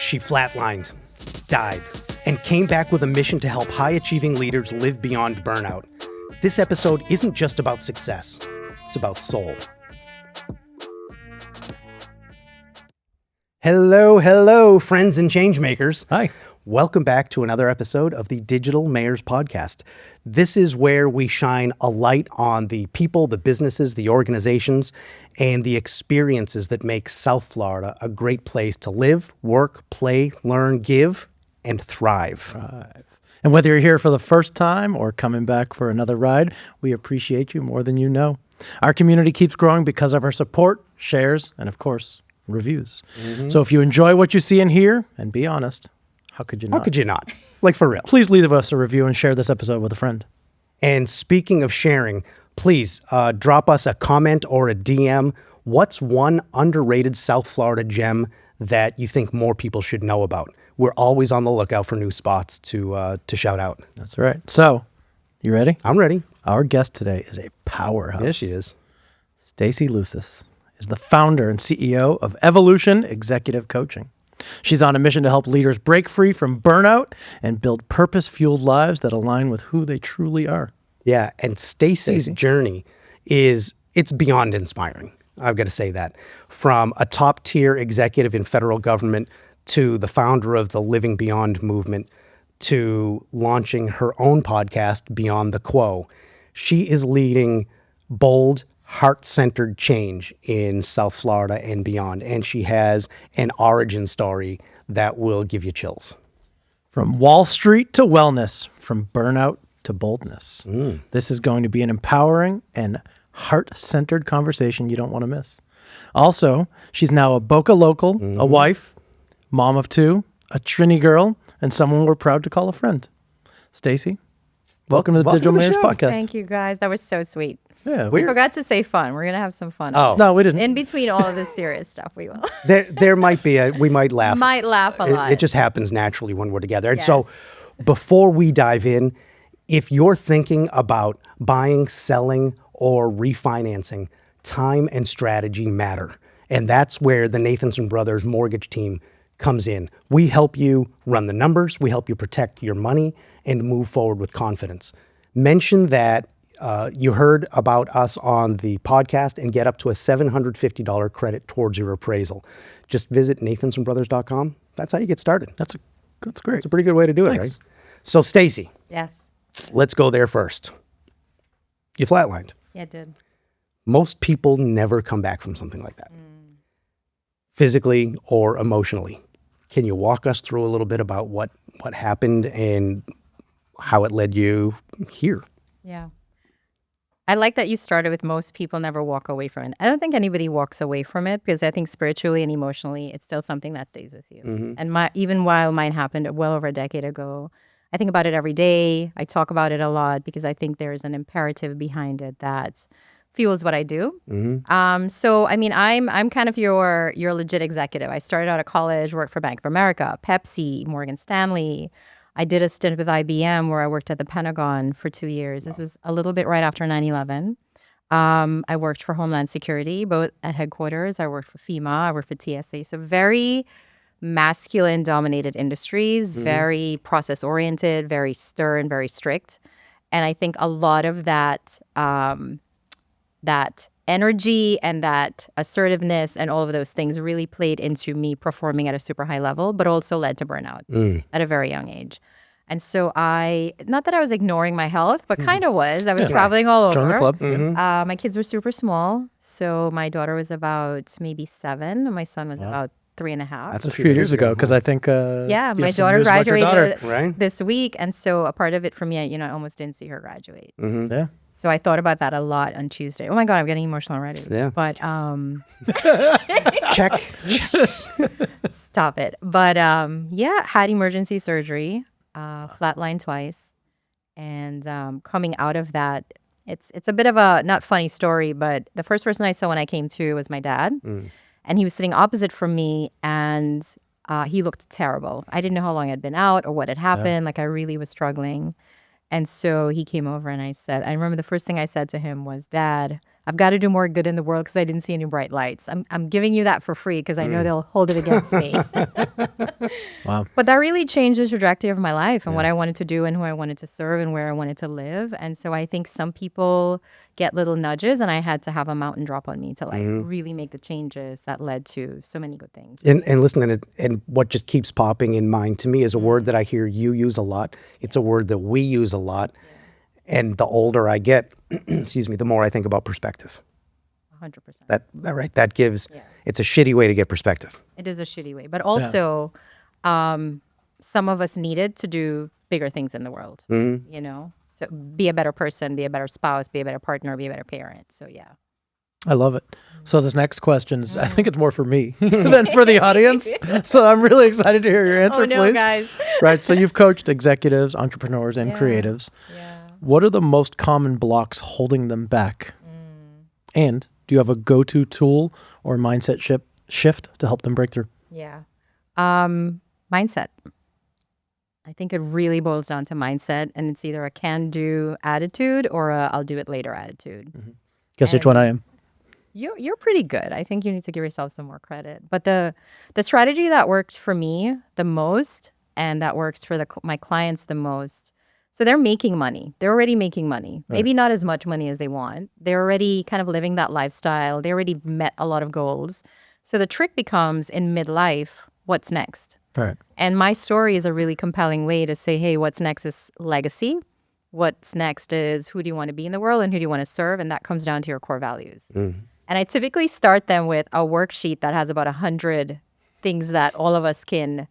She flatlined, died, and came back with a mission to help high-achieving leaders live beyond burnout. This episode isn't just about success, it's about soul. Hello, friends and changemakers. Hi. Welcome back to another episode of the Digital Mayors Podcast. This is where we shine a light on the people, the businesses, the organizations, and the experiences that make South Florida a great place to live, work, play, learn, give, and thrive. And whether you're here for the first time or coming back for another ride, we appreciate you more than you know. Our community keeps growing because of our support, shares, and of course, reviews. So if you enjoy what you see and hear, and be honest, how could you not? How could you not? Like, for real. Please leave us a review and share this episode with a friend. And speaking of sharing, please drop us a comment or a DM. What's one underrated South Florida gem that you think more people should know about? We're always on the lookout for new spots to shout out. That's right. So, you ready? I'm ready. Our guest today is a powerhouse. Yes, she is. Stacey Luces is the founder and CEO of Evolution Executive Coaching. She's on a mission to help leaders break free from burnout and build purpose-fueled lives that align with who they truly are. Yeah, and Stacey's journey it's beyond inspiring. I've got to say that. From a top-tier executive in federal government to the founder of the Living Beyond movement to launching her own podcast, Beyond the Quo, she is leading bold, heart-centered change in South Florida and beyond. And she has an origin story that will give you chills. From Wall Street to wellness, from burnout to boldness. This is going to be an empowering and heart-centered conversation you don't want to miss. Also, she's now a Boca local, a wife, mom of two, a Trini girl, and someone we're proud to call a friend. Stacey, welcome to the Digital Mayors Podcast. Thank you, guys. That was so sweet. Yeah, We forgot to say fun. We're going to have some fun. Oh. No, we didn't. In between all of this serious stuff, we will. There might be we might laugh. Might laugh a lot. It just happens naturally when we're together. And so before we dive in, if you're thinking about buying, selling, or refinancing, time and strategy matter. And that's where the Nathanson Brothers mortgage team comes in. We help you run the numbers. We help you protect your money and move forward with confidence. Mention that you heard about us on the podcast and get up to a $750 credit towards your appraisal. Just visit nathansonbrothers.com. That's how you get started. That's great. It's a pretty good way to do it, Thanks. right? So, Stacey, Yes. let's go there first. You flatlined. Yeah, it did. Most people never come back from something like that, physically or emotionally. Can you walk us through a little bit about what happened and how it led you here? Yeah. I like that you started with most people never walk away from it. I don't think anybody walks away from it because I think spiritually and emotionally, it's still something that stays with you. And even while mine happened well over a decade ago, I think about it every day. I talk about it a lot because I think there's an imperative behind it that fuels what I do. So, I mean, I'm kind of your legit executive. I started out at college, worked for Bank of America, Pepsi, Morgan Stanley. I did a stint with IBM where I worked at the Pentagon for 2 years. This was a little bit right after 9/11. I worked for Homeland Security, both at headquarters. I worked for FEMA. I worked for TSA. So very masculine-dominated industries, very process-oriented, very stern, very strict. And I think a lot of that that energy and that assertiveness and all of those things really played into me performing at a super high level, but also led to burnout at a very young age. And so not that I was ignoring my health, but kind of was. I was traveling all over. Join the club. My kids were super small. So my daughter was about maybe 7 and my son was about 3.5. That's a few years ago because I think Yeah, you my have some daughter news about your graduated daughter. Right? this week. And so a part of it for me, I almost didn't see her graduate. Yeah. So I thought about that a lot on Tuesday. Oh my God, I'm getting emotional already. Yeah. But Check. stop it. But had emergency surgery, flatline twice. And coming out of that, it's a bit of a not funny story, but the first person I saw when I came to was my dad. And he was sitting opposite from me and he looked terrible. I didn't know how long I'd been out or what had happened. Like I really was struggling. And so he came over and I remember the first thing I said to him was, Dad, I've got to do more good in the world because I didn't see any bright lights. I'm giving you that for free because I know they'll hold it against me. Wow. But that really changed the trajectory of my life and what I wanted to do and who I wanted to serve and where I wanted to live. And so I think some people get little nudges, and I had to have a mountain drop on me to like really make the changes that led to so many good things. And listen, and what just keeps popping in mind to me is a word that I hear you use a lot. It's a word that we use a lot. And the older I get, excuse me, the more I think about perspective. 100%. That gives, it's a shitty way to get perspective. It is a shitty way. But also, some of us needed to do bigger things in the world, you know? So be a better person, be a better spouse, be a better partner, be a better parent. So yeah. I love it. So this next question is, I think it's more for me than for the audience. So I'm really excited to hear your answer, please. Guys. Right. So you've coached executives, entrepreneurs, and creatives. Yeah. What are the most common blocks holding them back? And do you have a go-to tool or mindset shift to help them break through? Yeah. Mindset. I think it really boils down to mindset, and it's either a can-do attitude or a I'll do it later attitude. Guess which one I am. You're pretty good. I think you need to give yourself some more credit. But the strategy that worked for me the most, and that works for my clients the most. So they're making money. They're already making money. Right. Maybe not as much money as they want. They're already kind of living that lifestyle. They already met a lot of goals. So the trick becomes in midlife, what's next? Right. And my story is a really compelling way to say, hey, what's next is legacy. What's next is who do you want to be in the world and who do you want to serve? And that comes down to your core values. And I typically start them with a worksheet that has about 100 things that all of us can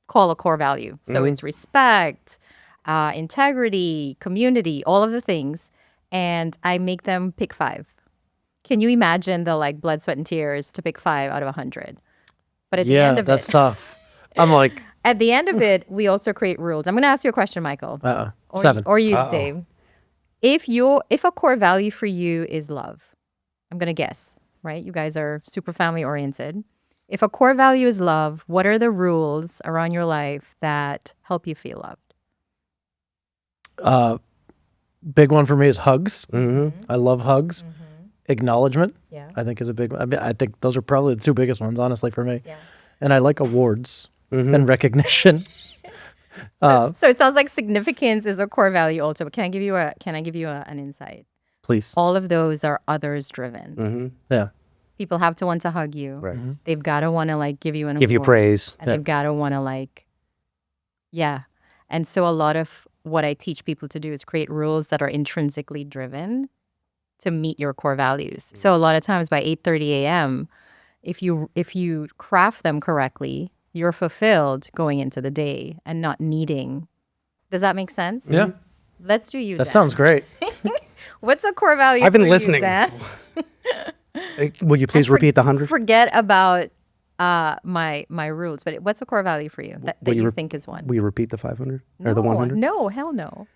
call a core value. So it's respect, integrity, community, all of the things. And I make them pick 5. Can you imagine the like blood, sweat, and tears to pick 5 out of 100? But at the end of that's it, tough. I'm like, at the end of it, we also create rules. I'm going to ask you a question, Michael. Or 7. Or you, Dave. If a core value for you is love, I'm going to guess, right? You guys are super family oriented. If a core value is love, what are the rules around your life that help you feel loved? Big one for me is hugs. I love hugs. Acknowledgement, I think, is a big one. I mean, I think those are probably the 2 biggest ones, honestly, for me. And I like awards and recognition. So it sounds like significance is a core value also. But can I give you an insight? Please. All of those are others driven. Yeah. People have to want to hug you. Right. They've got to want to like give you an Give you award. praise. And they've got to want to like, And so a lot of what I teach people to do is create rules that are intrinsically driven to meet your core values. So a lot of times by 8:30 a.m., if you craft them correctly, you're fulfilled going into the day and not needing. Does that make sense? Yeah. Let's do you, That Dan. sounds great. What's a core value I've been for listening. you, Dan? Will you please repeat the 100? Forget about my rules, but what's a core value for you that you think is one? Will you repeat the 500 or the 100? No, hell no.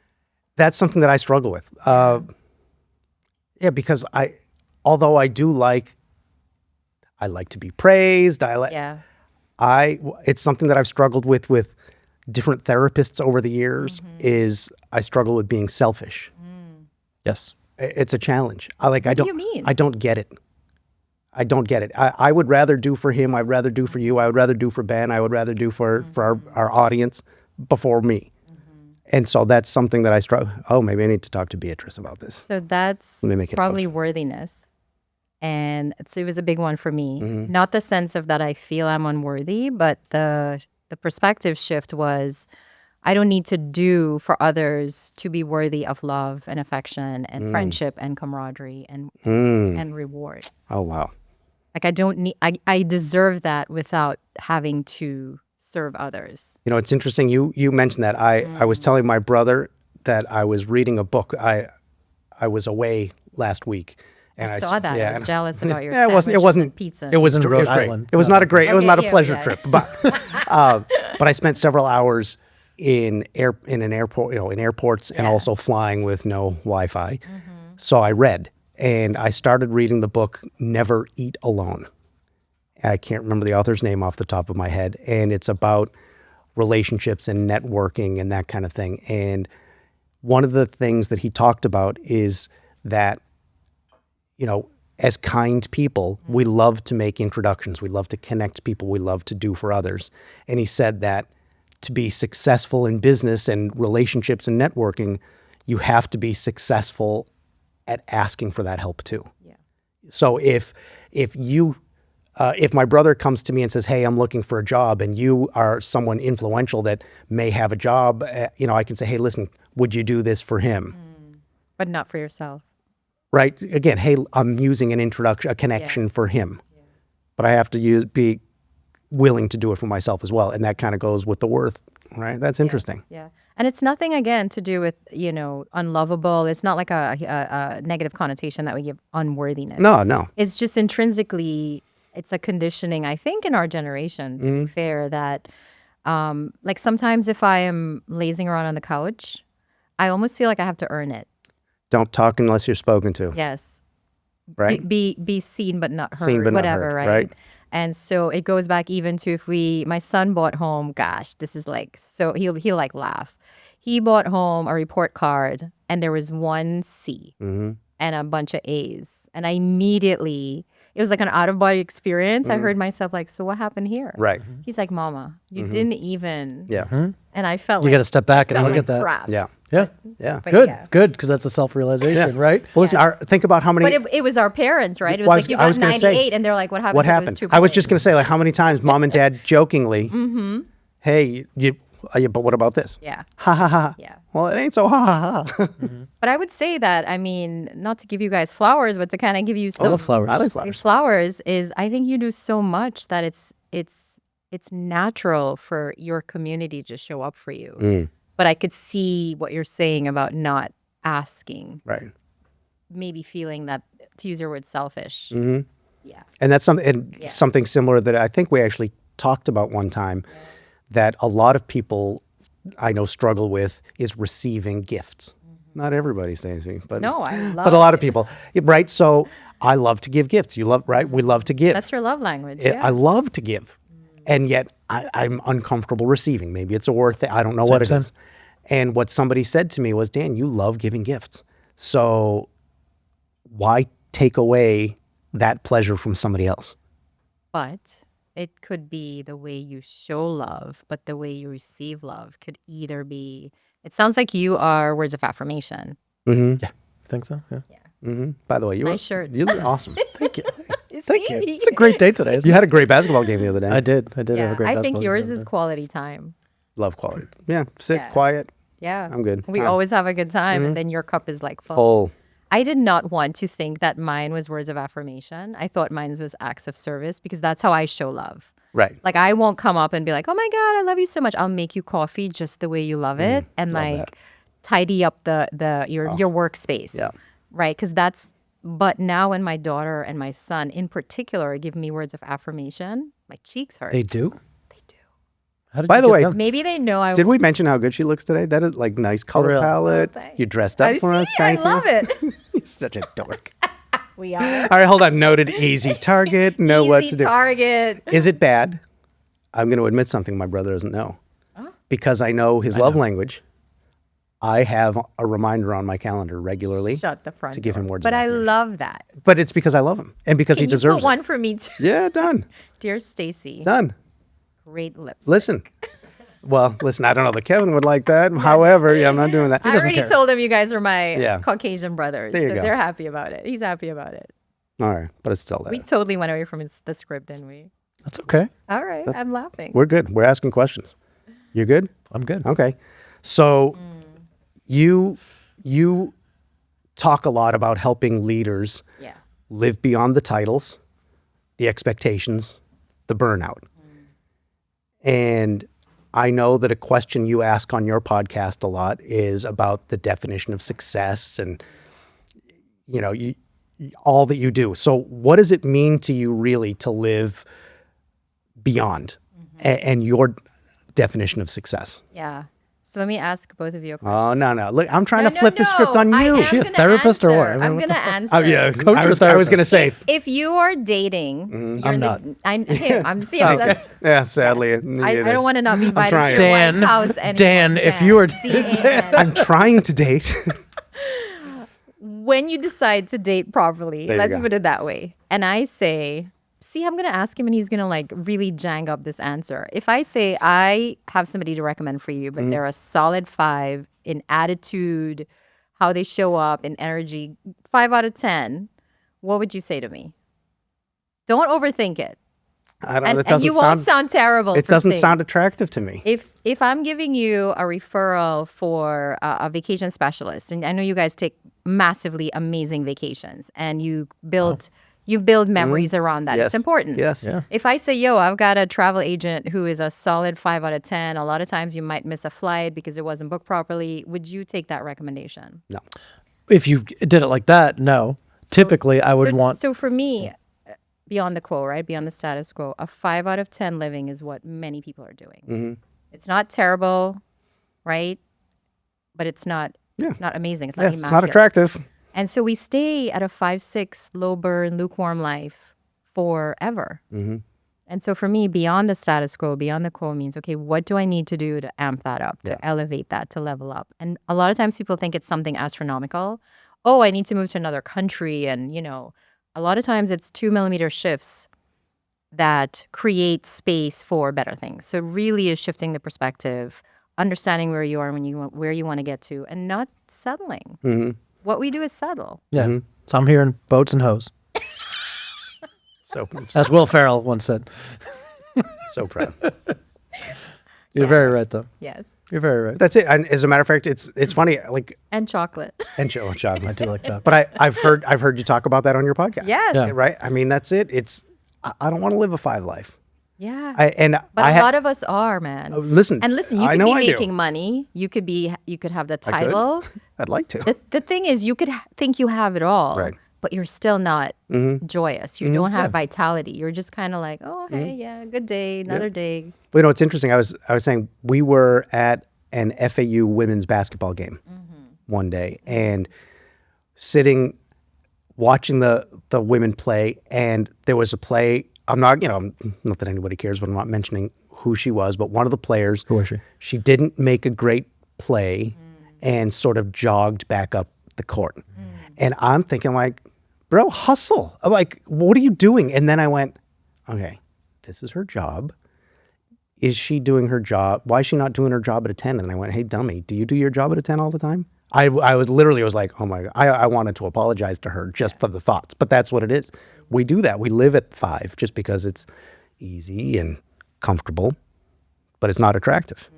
That's something that I struggle with. Because although I like to be praised. It's something that I've struggled with different therapists over the years. Is I struggle with being selfish. Yes. It's a challenge. What do you mean? I don't get it. I don't get it. I would rather do for him. I'd rather do for you. I would rather do for Ben. I would rather do for our audience before me. And so that's something that I struggle. Oh, maybe I need to talk to Beatrice about this. So that's Let me make it probably closer. worthiness. And it was a big one for me. Not the sense of that I feel I'm unworthy, but the perspective shift was I don't need to do for others to be worthy of love and affection and friendship and camaraderie and reward. Oh, wow. Like I don't need, I deserve that without having to serve others. You know, it's interesting. You mentioned that. I was telling my brother that I was reading a book. I was away last week. And I saw that. I was jealous about your it wasn't and pizza. It was in it Rhode was great. Island. It was not a great. It was Okay, not a yeah, pleasure yeah. trip. But I spent several hours in an airport, in airports, and also flying with no Wi-Fi. So I read, and I started reading the book Never Eat Alone. I can't remember the author's name off the top of my head, and it's about relationships and networking and that kind of thing. And one of the things that he talked about is that as kind people, we love to make introductions. We love to connect people. We love to do for others. And he said that to be successful in business and relationships and networking, you have to be successful at asking for that help too. Yeah. So if my brother comes to me and says, "Hey, I'm looking for a job," and you are someone influential that may have a job, I can say, "Hey, listen, would you do this for him?" But not for yourself. Right? Again, hey, I'm using an introduction, a connection for him, but I have to be willing to do it for myself as well, and that kind of goes with the worth, right? That's interesting. Yeah. And it's nothing, again, to do with, unlovable. It's not like a negative connotation that we give unworthiness. No. It's just intrinsically, it's a conditioning, I think, in our generation, to be fair, that like sometimes if I am lazing around on the couch, I almost feel like I have to earn it. Don't talk unless you're spoken to. Yes. Right? Be seen but not heard. Seen but not whatever, heard, right? right? And so it goes back even to my son bought home, gosh, this is like, so he'll like laugh. He bought home a report card and there was one C and a bunch of A's. And I immediately, it was like an out of body experience. I heard myself like, so what happened here? Right. He's like, Mama, you didn't even. Yeah. And I felt You like, got to step back and felt look like at that. crap. Yeah. Yeah. Yeah. But Good. yeah. Good. Because that's a self-realization, right? Well, listen, think about how many. But it was our parents, right? It was Well, like, you I got was gonna 98 say, and they're like, what happened? What if it happened? was I was 2 just going to say, like, how many times mom and dad jokingly, hey, but what about this? Yeah. Ha ha ha. Yeah. Well, it ain't so ha ha ha. But I would say that, I mean, not to give you guys flowers, but to kind of give you I some love flowers. I like flowers. flowers is I think you do so much that it's natural for your community to show up for you. But I could see what you're saying about not asking, Right. maybe feeling that, to use your word, selfish. Yeah. And that's something similar that I think we actually talked about one time that a lot of people I know struggle with is receiving gifts. Not everybody, Stacey, but No, I love but a lot of it. people, right? So I love to give gifts. You love, right? We love to give. That's your love language. I love to give, and yet I'm uncomfortable receiving. Maybe it's a worth thing. I don't know what it is. And what somebody said to me was, Dan, you love giving gifts. So why take away that pleasure from somebody else? But it could be the way you show love, but the way you receive love could either be, it sounds like you are words of affirmation. Mm-hmm. Yeah. Think so? Yeah. Mm-hmm. By the way, Nice shirt. You look awesome. Thank you. Thank you. It's a great day today. Isn't You had a great basketball game the other day. I did. I did have Yeah, a great I basketball think game yours the is other day. quality time. Love quality. Yeah. Sit Yeah. quiet. Yeah. I'm good. We Fine. always have a good time, and then your cup is like full. Full. I did not want to think that mine was words of affirmation. I thought mine was acts of service because that's how I show love. Right. Like I won't come up and be like, "Oh my God, I love you so much." I'll make you coffee just the way you love it, and love like that. tidy up your workspace. Yeah. Right. Because that's. But now when my daughter and my son in particular give me words of affirmation, my cheeks hurt. They do? They do. How did By you the get way, them? Maybe they know I. Did we mention how good she looks today? That is like nice color real. palette. Oh, thanks. You dressed up I for us. see, Thank I love it. you. You're such a dork. We are. All right, hold on. Noted. Easy target. Know what to Easy do. target. Is it bad? I'm going to admit something my brother doesn't know. Because I know his love language. I have a reminder on my calendar regularly. Shut the front To give him door. words But of I affirmation. love that. But it's because I love him and because Can he you deserves put it. one for me too? Yeah, done. Dear Stacey, Done. great lips. Listen. Well, listen, I don't know that Kevin would like that. However, yeah, I'm not doing that. I already told him you guys are my Yeah. Caucasian brothers. There you So go. they're happy about it. He's happy about it. All right, but it's still there. We totally went away from the script, didn't we? That's okay. All right. I'm laughing. We're good. We're asking questions. You good? I'm good. Okay. So you talk a lot about helping leaders Yeah. live beyond the titles, the expectations, the burnout. And I know that a question you ask on your podcast a lot is about the definition of success and all that you do. So what does it mean to you really to live beyond and your definition of success? Yeah. So let me ask both of you a question. Oh, no. Look, I'm trying to flip the script on you. Is she a therapist or what? I mean, I'm what going the to fuck? answer. Oh, yeah. Coach or I was therapist? going to say. If you are dating, you're I'm in not. I'm seeing that's. Yeah, sadly. I don't want to not be invited trying. to your Dan, wife's house anymore. Dan, if you were- Dan. I'm trying to date. when you decide to date properly, There you let's go. put it that way. And I say, see, I'm going to ask him and he's going to like really jang up this answer. If I say, I have somebody to recommend for you, but they're a solid 5 in attitude, how they show up in energy, 5 out of 10, what would you say to me? Don't overthink it. I don't. And, It and you doesn't won't sound terrible. It for doesn't saying- sound attractive to me. If I'm giving you a referral for a vacation specialist, and I know you guys take massively amazing vacations, and you build memories around that. Yes. It's important. Yes. Yeah. If I say, yo, I've got a travel agent who is a solid 5 out of 10, a lot of times you might miss a flight because it wasn't booked properly. Would you take that recommendation? No. If you did it like that, no. Typically, I would want. So for me, beyond the quo, right? Beyond the status quo, a 5 out of 10 living is what many people are doing. Mm-hmm. It's not terrible, right? But it's not amazing. It's not Yeah, it's immaculate. not attractive. And so we stay at a 5-6 low burn, lukewarm life forever. Mm-hmm. And so for me, beyond the status quo, beyond the quo means, okay, what do I need to do to amp that up, to elevate that, to level up? And a lot of times people think it's something astronomical. Oh, I need to move to another country. And, a lot of times it's 2mm shifts that create space for better things. So really is shifting the perspective, understanding where you are and where you want to get to, and not settling. Mm-hmm. What we do is settle. Yeah. So I'm hearing boats and hoes. So As Will Ferrell once said. so proud. You're very right, though. Yes. You're very right. That's it. And as a matter of fact, it's funny. Like And chocolate. and chocolate. I do like that. But I've heard you talk about that on your podcast. Yes. Yeah. Right. I mean, that's it. I don't want to live a 5 life. Yeah. I But a lot of us are, man. listen. And listen, you I could know be I do. making money. You could have the I could. title. I'd like to. The thing is, you could think you have it all, Right. but you're still not joyous. You don't have Yeah. vitality. You're just kind of like, oh, hey, yeah, good day, another day. But it's interesting. I was saying we were at an FAU women's basketball game one day and sitting watching the women play, and there was a play. I'm not not that anybody cares, but I'm not mentioning who she was, but one of the players, Who was she? She didn't make a great play and sort of jogged back up the court. And I'm thinking like, bro, hustle. I'm like, what are you doing? And then I went, okay, this is her job. Is she doing her job? Why is she not doing her job at a 10? And I went, hey, dummy, do you do your job at a 10 all the time? I was like, oh my God. I wanted to apologize to her just for the thoughts, but that's what it is. We do that. We live at 5 just because it's easy and comfortable, but it's not attractive.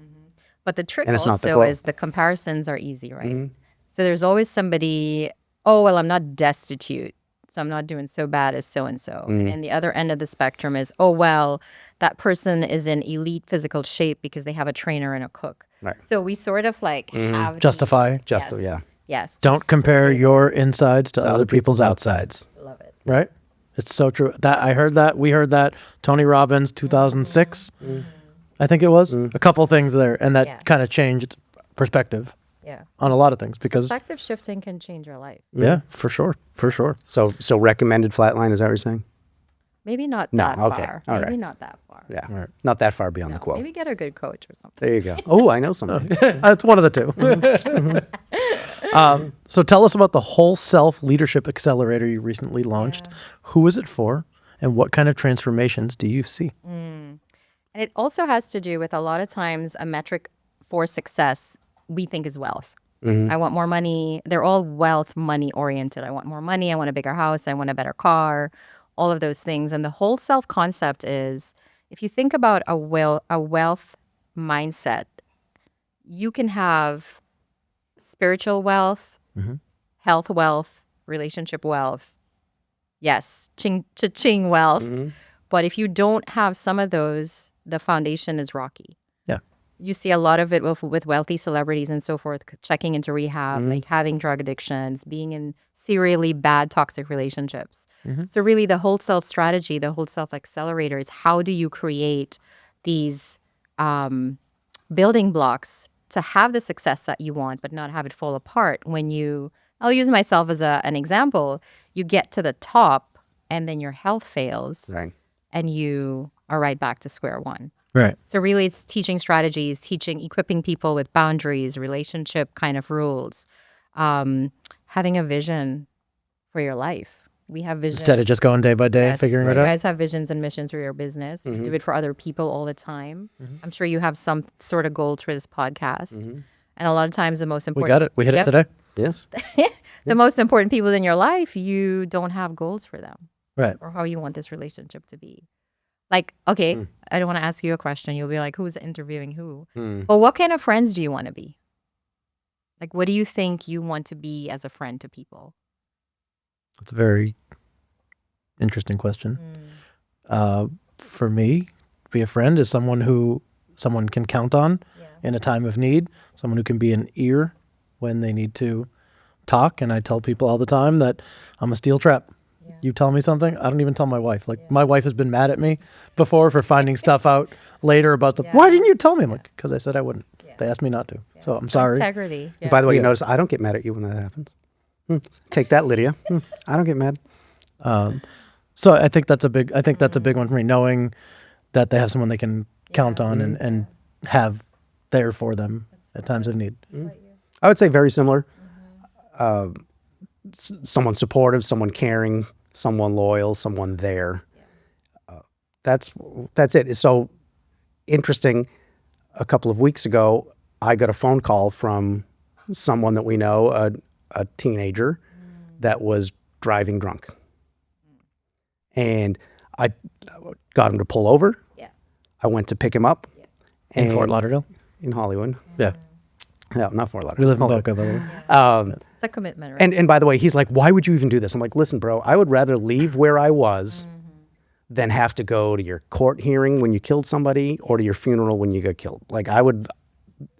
But the trick And it's not the also quote. is the comparisons are easy, right? So there's always somebody, oh, well, I'm not destitute, so I'm not doing so bad as so-and-so. And the other end of the spectrum is, oh, well, that person is in elite physical shape because they have a trainer and a cook. Right. So we sort of like have Justify. Just Yes. yeah. Yes. Don't compare your insides to other people's outsides. Love it. Right? It's so true. We heard that. Tony Robbins, 2006, I think it was. A couple things there. And that Yeah. kind of changed perspective Yeah. on a lot of things because, Perspective shifting can change your life. yeah, for sure. For sure. So recommended flatline, is that what you're saying? Maybe not No, that okay. far. All Maybe right. not that far. Yeah. Right. Not that far beyond No, the quote. maybe get a good coach or something. There you go. Oh, I know somebody. It's one of the two. So tell us about the Whole Self Leadership Accelerator you recently launched. Who is it for? And what kind of transformations do you see? And it also has to do with a lot of times a metric for success we think is wealth. I want more money. They're all wealth, money oriented. I want more money. I want a bigger house. I want a better car, all of those things. And the whole self concept is if you think about a wealth mindset, you can have spiritual wealth, health wealth, relationship wealth. Yes, cha-ching wealth. But if you don't have some of those, the foundation is rocky. Yeah. You see a lot of it with wealthy celebrities and so forth, checking into rehab, like having drug addictions, being in serially bad toxic relationships. So really the whole self strategy, the whole self accelerator is how do you create these building blocks to have the success that you want, but not have it fall apart when I'll use myself as an example. You get to the top and then your health fails Right. and you are right back to square one. Right. So really it's teaching strategies, equipping people with boundaries, relationship kind of rules, Having a vision for your life. We have vision. Instead of just going day by day, figuring it You out. guys have visions and missions for your business. You do it for other people all the time. I'm sure you have some sort of goals for this podcast. And a lot of times the most We important... got it. We hit it today. Yes. The most important people in your life, you don't have goals for them. Right. Or how you want this relationship to be. Like, okay, I don't want to ask you a question. You'll be like, who's interviewing who? But what kind of friends do you want to be? Like, what do you think you want to be as a friend to people? That's a very interesting question. For me, be a friend is someone can count on in a time of need, someone who can be an ear when they need to talk. And I tell people all the time that I'm a steel trap. You tell me something, I don't even tell my wife. Like my wife has been mad at me before for finding stuff out later about why didn't you tell me? I'm like, because I said I wouldn't. They asked me not to. So I'm sorry. Integrity. And by the way, you notice I don't get mad at you when that happens. Take that, Lydia. I don't get mad. So I think that's a big one for me, knowing that they have someone they can count on and have there for them at times of need. I would say very similar. Someone supportive, someone caring, someone loyal, someone there. That's it. It's so interesting. A couple of weeks ago, I got a phone call from someone that we know, a teenager that was driving drunk. And I got him to pull over. Yeah. I went to pick him up. Yeah. In Fort Lauderdale? In Hollywood. Yeah. No, not Fort Lauderdale. We live in Boca, by the way. It's a commitment, right? And by the way, he's like, why would you even do this? I'm like, listen, bro, I would rather leave where I was than have to go to your court hearing when you killed somebody or to your funeral when you got killed. Like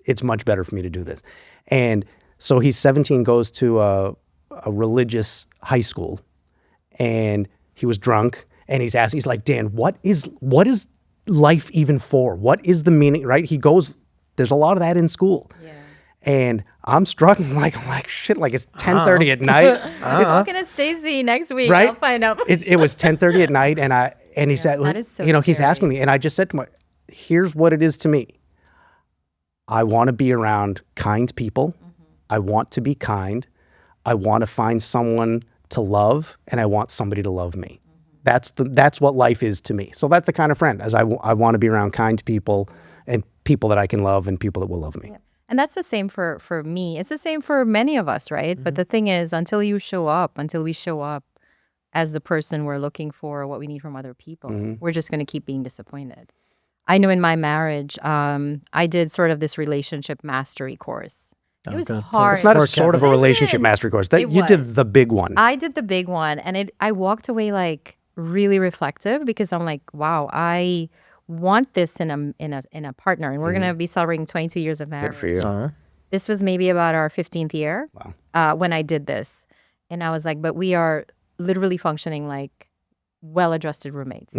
it's much better for me to do this. And so he's 17, goes to a religious high school, and he was drunk, and he's like, Dan, what is life even for? What is the meaning, right? He goes, there's a lot of that in school. Yeah. And I'm struggling like shit, like it's 10:30 at night. He's talking to Stacey next week. Right? I'll find out. It was 10:30 at night, and he said, that is so he's scary. asking me, and I just said to him, here's what it is to me. I want to be around kind people. I want to be kind. I want to find someone to love, and I want somebody to love me. That's what life is to me. So that's the kind of friend, as I want to be around kind people and people that I can love and people that will love me. Yeah. And that's the same for me. It's the same for many of us, right? But the thing is, until we show up as the person we're looking for, what we need from other people, we're just going to keep being disappointed. I know in my marriage, I did sort of this relationship mastery course. It was hard. It's not a sort of a relationship mastery course. You did the big one. I did the big one, and I walked away like really reflective, because I'm like, wow, I want this in a partner, and we're gonna be celebrating 22 years of marriage. Good for you. This was maybe about our 15th year. Wow. When I did this, and I was like, but we are literally functioning like well-adjusted roommates.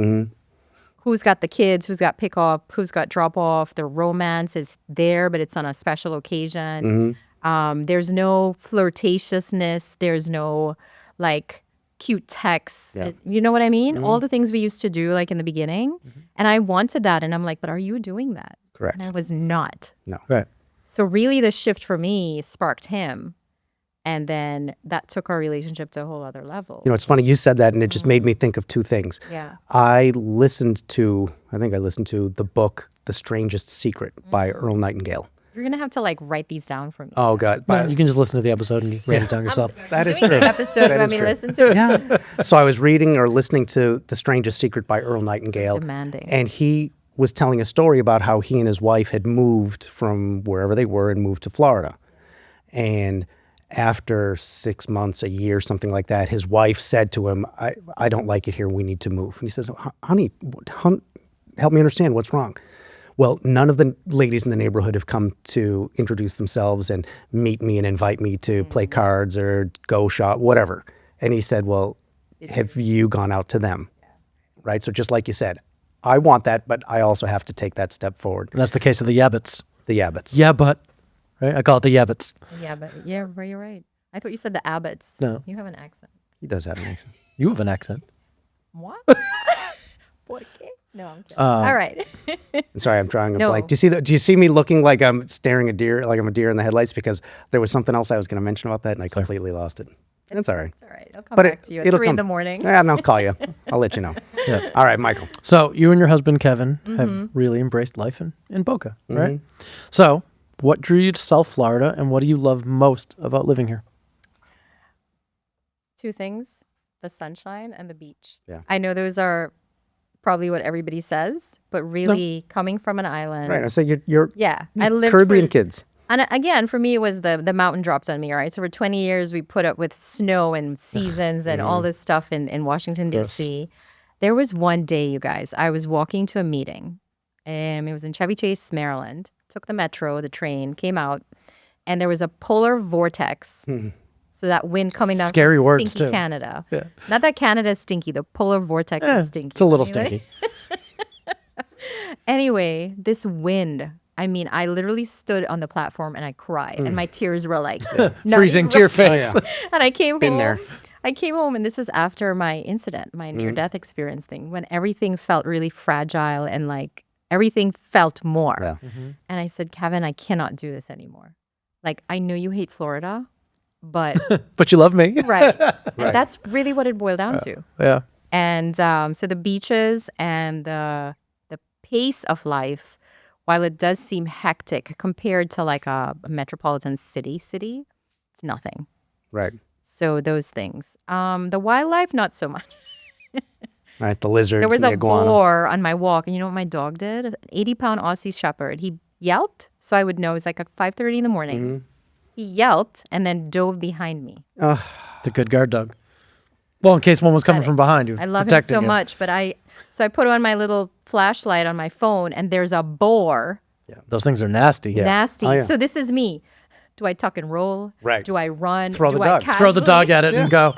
Who's got the kids? Who's got pick up? Who's got drop off? The romance is there, but it's on a special occasion. There's no flirtatiousness. There's no like cute texts. Yeah. You know what I mean? All the things we used to do like in the beginning. And I wanted that. And I'm like, but are you doing that? Correct. And I was not. No. Right. So really the shift for me sparked him. And then that took our relationship to a whole other level. You know, it's funny you said that, and it just made me think of two things. Yeah. I listened to the book The Strangest Secret by Earl Nightingale. You're going to have to like write these down for me. Oh, God. You can just listen to the episode and write it down yourself. That is Doing true. an episode you want me to listen to? Yeah. So I was reading or listening to The Strangest Secret by Earl Nightingale. Demanding. And he was telling a story about how he and his wife had moved from wherever they were and moved to Florida. And after 6 months, a year, something like that, his wife said to him, I don't like it here. We need to move. And he says, honey, help me understand what's wrong. Well, none of the ladies in the neighborhood have come to introduce themselves and meet me and invite me to play cards or go shop, whatever. And he said, well, have you gone out to them? Right? So just like you said, I want that, but I also have to take that step forward. And that's the case of the Yabbits. The Yabbits. Yeah, but. Right? I call it the Yabbits. Yeah, but you're right. I thought you said the Abbotts. No. You have an accent. He does have an accent. You have an accent. What? ¿Por qué? No, I'm kidding. All right. Sorry, I'm drawing a No. blank. Do you see me looking like I'm staring a deer, like I'm a deer in the headlights? Because there was something else I was going to mention about that, and I completely lost it. That's all right. It's all right. I'll come But back to you at 3 in the morning. Yeah, and I'll call you. I'll let you know. Yeah. All right, Michael. So you and your husband, Kevin, have really embraced life in Boca, right? So what drew you to South Florida, and what do you love most about living here? 2 things, the sunshine and the beach. Yeah. I know those are probably what everybody says, but really coming from an island. Right. I say you're I lived Caribbean for, kids. and again, for me, it was the mountain dropped on me, right? So for 20 years, we put up with snow and seasons and all this stuff in Washington, D.C. There was one day, you guys, I was walking to a meeting. It was in Chevy Chase, Maryland. Took the metro, the train, came out, and there was a polar vortex. So that wind coming down Scary from words, stinky too. Canada. Yeah. Not that Canada is stinky. The polar vortex is stinky. It's a little Anyway. stinky. Anyway, this wind. I mean, I literally stood on the platform and I cried, and my tears were like Freezing to your face. And I came Been home. there. I came home, and this was after my incident, my near-death experience thing, when everything felt really fragile and like everything felt more. Yeah. And I said, Kevin, I cannot do this anymore. Like, I know you hate Florida, but But you love me. right. And that's really what it boiled down to. Yeah. And so the beaches and the pace of life, while it does seem hectic compared to like a metropolitan city, it's nothing. Right. So those things. The wildlife, not so much. Right. The lizards. There was and the a iguana. boar on my walk, and you know what my dog did? An 80-pound Aussie Shepherd. He yelped, so I would know. It was like at 5:30 in the morning. He yelped and then dove behind me. It's a good guard dog. Well, in case one was coming from behind you. I love him protecting so you. much, but I put on my little flashlight on my phone, and there's a boar. Those things are nasty. Nasty. Oh, yeah. So this is me. Do I tuck and roll? Right. Do I run? Throw the Do dog. I Throw the dog at it and go,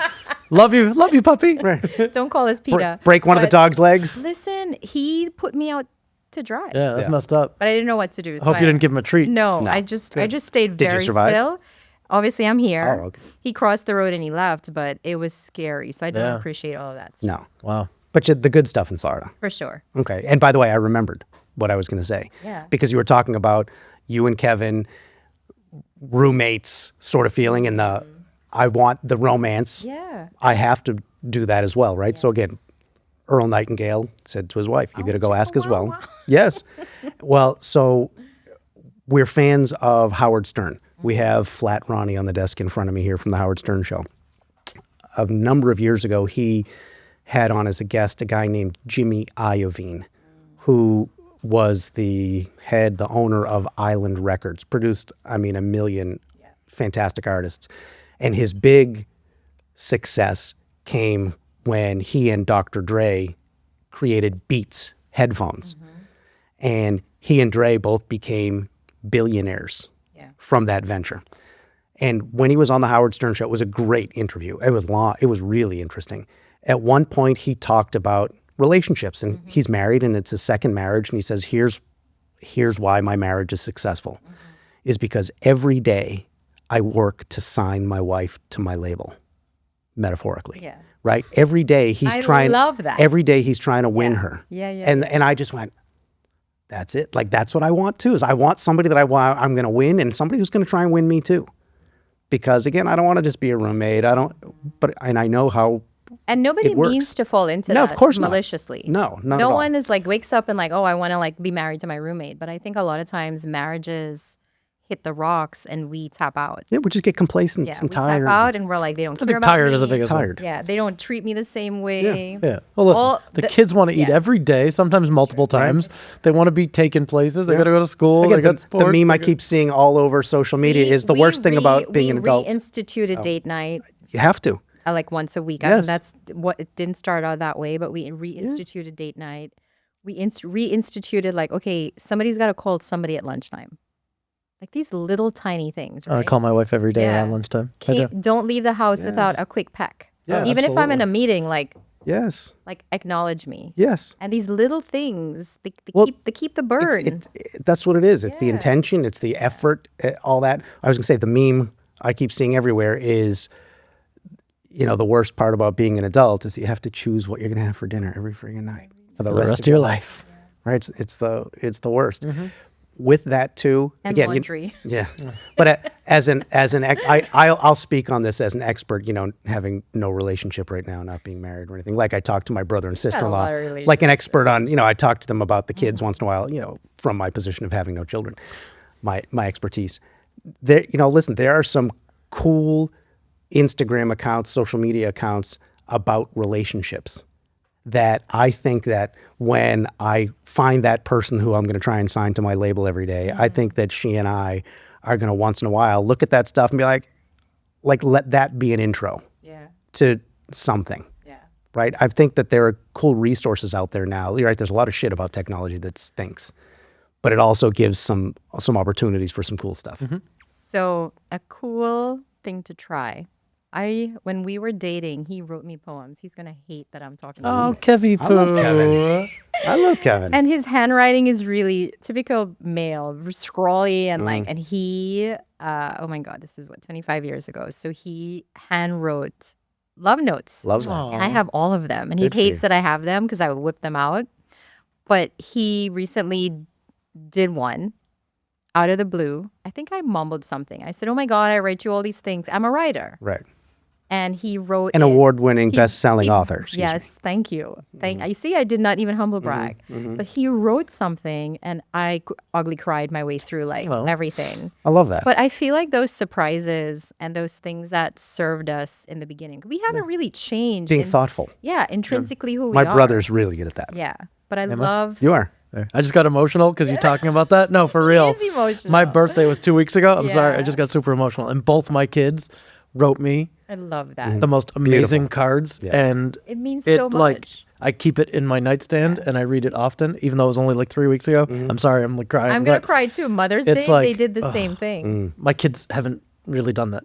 love you, puppy. it. Don't call us PETA. Break one of the But dog's legs. Listen, he put me out to dry. Yeah, that's Yeah. messed up. But I didn't know what to do. So Hope I you didn't give him a treat. No, I just stayed Did you very survive? still. Obviously, I'm here. Oh, okay. He crossed the road and he left, but it was scary. So I don't Yeah. appreciate all of that stuff, No. Wow. But the good stuff in Florida. for sure. Okay. And by the way, I remembered what I was going to say. Yeah. Because you were talking about you and Kevin, roommates sort of feeling, and I want the romance. Yeah. I have to do that as well, right? So again, Earl Nightingale said to his wife, "You got to go ask as well." Yes. Well, so we're fans of Howard Stern. We have Flat Ronnie on the desk in front of me here from the Howard Stern Show. A number of years ago, he had on as a guest a guy named Jimmy Iovine, who was the owner of Island Records, produced, a million fantastic artists. And his big success came when he and Dr. Dre created Beats headphones. And he and Dre both became billionaires from that venture. And when he was on the Howard Stern Show, it was a great interview. It was long. It was really interesting. At one point, he talked about relationships, and he's married, and it's his second marriage. And he says, here's why my marriage is successful, is because every day I work to sign my wife to my label, metaphorically. Yeah. Right? Every day he's I love that. Every day he's trying to win her. Yeah, yeah, And I just went, that's it. Like, that's what I want too, is I want somebody that I'm going to win, and somebody who's going to try and win me too. Because again, I don't want to just be a roommate. And I know how. And nobody It works. means to fall into No, that of course not. maliciously. No, not at No all. one is like wakes up and like, oh, I want to like be married to my roommate. But I think a lot of times marriages hit the rocks and we tap out. Yeah, we just get complacent Yeah, and we tired. tap out and we're like, they don't I care think about tired me. is the biggest one. Tired. Yeah, they don't treat me the same way. Yeah. Well, listen, All the the- kids want to eat yes. every day, sometimes multiple times. They want to be taken places. They got to go to school. They Again, got the sports. meme they I got- keep seeing all over social media is the worst thing about being an adult. We reinstituted date night You have to. like once a week. I Yes. mean, that's what it didn't start out that way, but we reinstituted date night. We reinstituted like, okay, somebody's got to call somebody at lunchtime. Like these little tiny things, right? I call my wife every day Yeah. around lunchtime. I do. Don't leave the house without a quick peck. Yeah, Even if I'm in absolutely. a meeting, like Yes. acknowledge me. Yes. And these little things, they Well, keep the burn. That's what it is. It's the Yeah. intention. It's the effort. All that. I was gonna say the meme I keep seeing everywhere is, the worst part about being an adult is that you have to choose what you're gonna have for dinner every friggin' night. for the The rest of your life. Right? It's the worst. With that too, And again, laundry. yeah. But I'll speak on this as an expert. Having no relationship right now, not being married or anything. Like I talk to my brother and sister-in-law, lot of like an expert on. I talk to them about the kids once in a while. From my position of having no children, my expertise. There, listen, there are some cool Instagram accounts, social media accounts about relationships that I think that when I find that person who I'm going to try and sign to my label every day, I think that she and I are going to once in a while look at that stuff and be like let that be an intro to something. Yeah. Right? I think that there are cool resources out there now. You're right, there's a lot of shit about technology that stinks, but it also gives some opportunities for some cool stuff. So a cool thing to try. When we were dating, he wrote me poems. He's gonna hate that I'm talking about Oh, Kevy I love Poo. Kevin. I love Kevin. And his handwriting is really typical male, scrawly and and he, oh my God, this is 25 years ago. So he hand wrote love notes. Love that. Aw. And I have all of them. And Good for he hates you. that I have them because I would whip them out. But he recently did one out of the blue. I think I mumbled something. I said, oh my God, I write you all these things. I'm a writer. Right. And he wrote An it. award-winning, He- best-selling he- author. Excuse Yes, me. thank you. I see. I did not even humble brag, but he wrote something, and I ugly cried my way through everything. I love that. But I feel like those surprises and those things that served us in the beginning, we haven't really changed. Being thoughtful. Yeah, intrinsically who we My are. brother's really good at that. Yeah, but I love. You are. There. I just got emotional because you're talking about that. No, for real. is emotional. My birthday was 2 weeks ago. I'm sorry. I Yeah. just got super emotional. And both my kids wrote me I love that. the most amazing cards. Yeah. And It means it so much. I keep it in my nightstand and I read it often, even though it was only like 3 weeks ago. I'm sorry. I'm like crying. I'm gonna but cry too. Mother's it's Day, like, they did the same thing. My kids haven't really done that.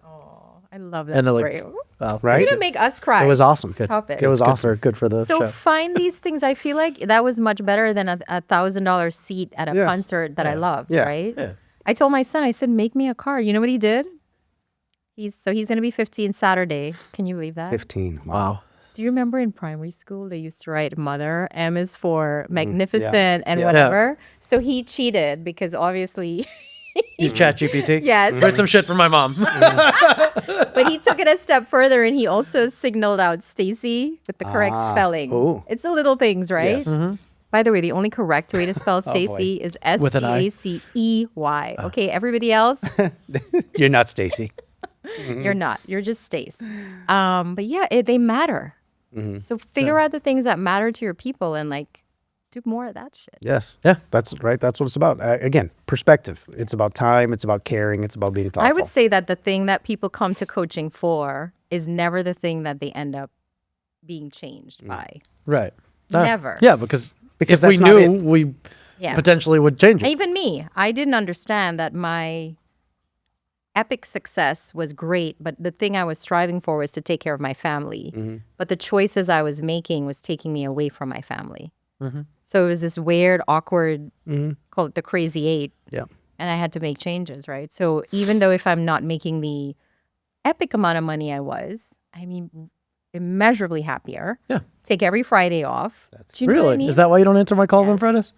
I love that. And they're like, for you. wow. Right? You're gonna make us cry. It was awesome. Stop it. It was Good awesome. good for the So show. find these things. I feel like that was much better than a $1,000 seat at a Yes. concert that I loved. Yeah. Right. Yeah. I told my son, I said, make me a car. You know what he did? He's gonna be 15 Saturday. Can you believe that? 15. Wow. Do you remember in primary school they used to write mother? M is for magnificent and Yeah. whatever. So he cheated because obviously. Use ChatGPT. Yes. Write some shit for my mom. But he took it a step further and he also signaled out Stacey with the correct spelling. Ooh. It's the little things, right? Yes. By the way, the only correct way to spell Stacey is With an I. Stacey. Okay, everybody else, You're not Stacey. you're not. You're just Stace. But yeah, they matter. So figure out the things that matter to your people and do more of that shit. Yes. Yeah. That's right. That's what it's about. Again, perspective. It's about time. It's about caring. It's about being thoughtful. I would say that the thing that people come to coaching for is never the thing that they end up being changed by. Right. Never. Yeah, because if we that's not knew, it. we Yeah. potentially would change it. Even me, I didn't understand that my epic success was great, but the thing I was striving for was to take care of my family. But the choices I was making was taking me away from my family. So it was this weird, awkward, call it the crazy eight. Yeah. And I had to make changes, right? So even though if I'm not making the epic amount of money I was, I mean, immeasurably happier. Yeah. Take every Friday off. Do you know Really? what I mean? Is that why you don't answer my calls on Yes. Fridays?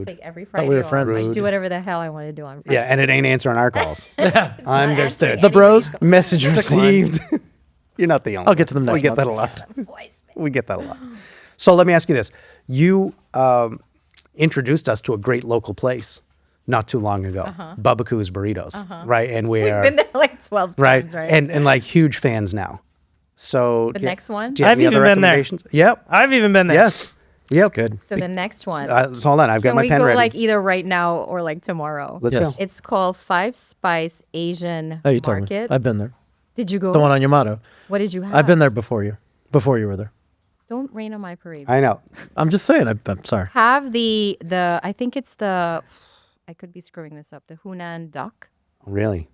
Take every we Friday were off. friends. Like, do whatever the hell I want to do on Friday. Yeah, and it ain't answering our calls. Understood. The bros? Message received. You're not the only I'll get to them next We get month. that a lot. We get that a lot. So let me ask you this. You introduced us to a great local place not too long ago, Bubba Burritos, right? And we are Been there like 12 right, times, right? and like huge fans now. So The next one? do you have I've any other even been there. recommendations? Yep. I've even been there. Yes. Yep. Good. So the next one. So hold on. I've got Can my we pen go ready. like either right now or like tomorrow? Let's Yes. go. It's called Five Spice Asian Oh, you told Market. me. I've been there. Did you go? The one on Yamato. What did you have? I've been there before you. Before you were there. Don't rain on my parade. I know. I'm just saying. I'm sorry. Have the I think it's the, I could be screwing this up, the Hunan duck. Really?